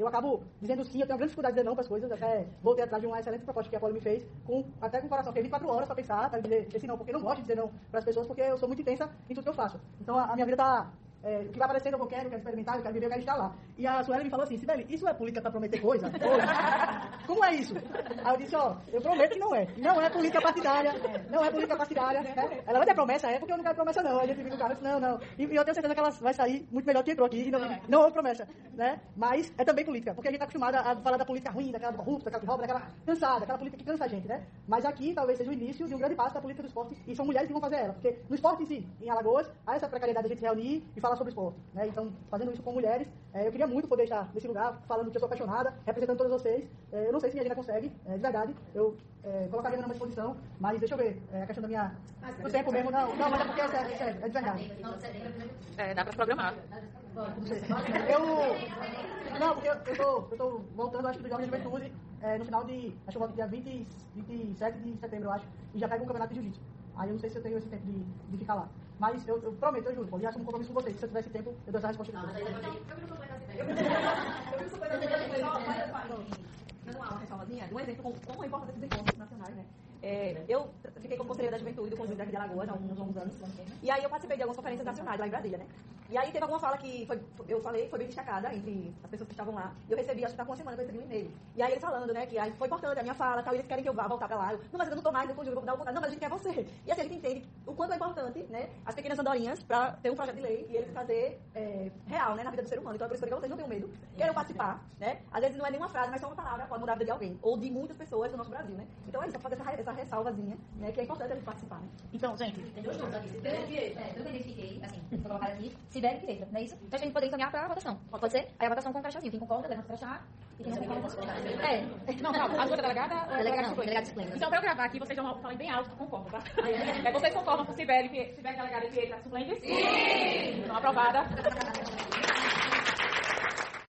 eu acabo dizendo sim, eu tenho uma grande dificuldade de dizer não para as coisas, até voltei atrás de uma excelente proposta que a Poli me fez, até com o coração. Fiquei 24 horas para pensar, para dizer esse não, porque eu não gosto de dizer não para as pessoas, porque eu sou muito intensa em tudo que eu faço. Então, a minha vida está o que vai aparecendo eu quero experimentar, eu quero viver, eu quero instalar. E a Sueli me falou assim, Sibeli, isso é política para prometer coisa? Como é isso? Aí eu disse, eu prometo que não é. Não é política partidária, não é política partidária. Né? Ela vai ter promessa, porque eu não quero promessa não. A gente fica no carro, não. E eu tenho certeza que ela vai sair muito melhor que entrou aqui, e não houve promessa. Né? Mas é também política, porque a gente está acostumada a falar da política ruim, daquela corrupta, daquela que rouba, daquela cansada, aquela política que cansa a gente, né? Mas aqui talvez seja o início de um grande passo da política do esporte, e são mulheres que vão fazer ela. Porque no esporte em si, em Alagoas, há essa precariedade de a gente se reunir e falar sobre esporte. Né? Então, fazendo isso com mulheres, eu queria muito poder estar nesse lugar, falando que eu sou apaixonada, representando todas vocês. Eu não sei se minha agenda consegue, de verdade, eu colocaria numa exposição, mas deixa eu ver, a questão da minha... do tempo mesmo, não, mas é porque é sério, é de verdade. Dá pra programar. Não, porque eu tô voltando, acho que do Jovem Juventude, no final de, acho que eu volto dia 27 de setembro, eu acho, e já pego um campeonato de jiu-jitsu. Aí eu não sei se eu tenho esse tempo de ficar lá. Mas eu prometo, eu juro, já assumo um compromisso com vocês. Se eu tivesse tempo, eu dou essa resposta de vocês. Dando uma ressalvazinha, um exemplo como é importante esses encontros nacionais, né? Eu fiquei como conselheira da juventude do Conjunto daqui de Alagoas há alguns longos anos. E aí eu participei de algumas conferências nacionais lá em Brasília, né? E aí teve alguma fala que eu falei, foi bem destacada entre as pessoas que estavam lá. E eu recebi, acho que tá com uma semana que eu recebi um e-mail. E aí eles falando, né, que aí foi importante a minha fala, tal, e eles querem que eu vá voltar pra lá. Não, mas eu não tô mais no Conjunto, vou dar vontade. Não, mas a gente quer você. E assim, a gente entende o quanto é importante, né, as pequenas andorinhas pra ter um projeto de lei e eles fazer real, né, na vida do ser humano. Então é por isso que vocês não tenham medo, queiram participar, né? Às vezes não é nenhuma frase, mas só uma palavra pode mudar a vida de alguém. Ou de muitas pessoas do nosso Brasil, né? Então é isso, pra fazer essa ressalvazinha, né, que é importante a gente participar, né? Então, gente... Tem dois nomes aqui. Pelo que eu identifiquei, assim, vou colocar aqui, Sibeli e Pietra, não é isso? Então a gente poderia encaminhar para a votação. Pode ser? Aí a votação com um crachazinho. Quem concorda, levanta o crachá. E quem não concorda, Não, calma. A sua delegada ou a delegada delegada suplente? Então, para eu gravar aqui, vocês falem bem alto que concordam, tá? Vocês concordam com Sibeli delegada e Pietra suplente? Sim! Então, aprovada.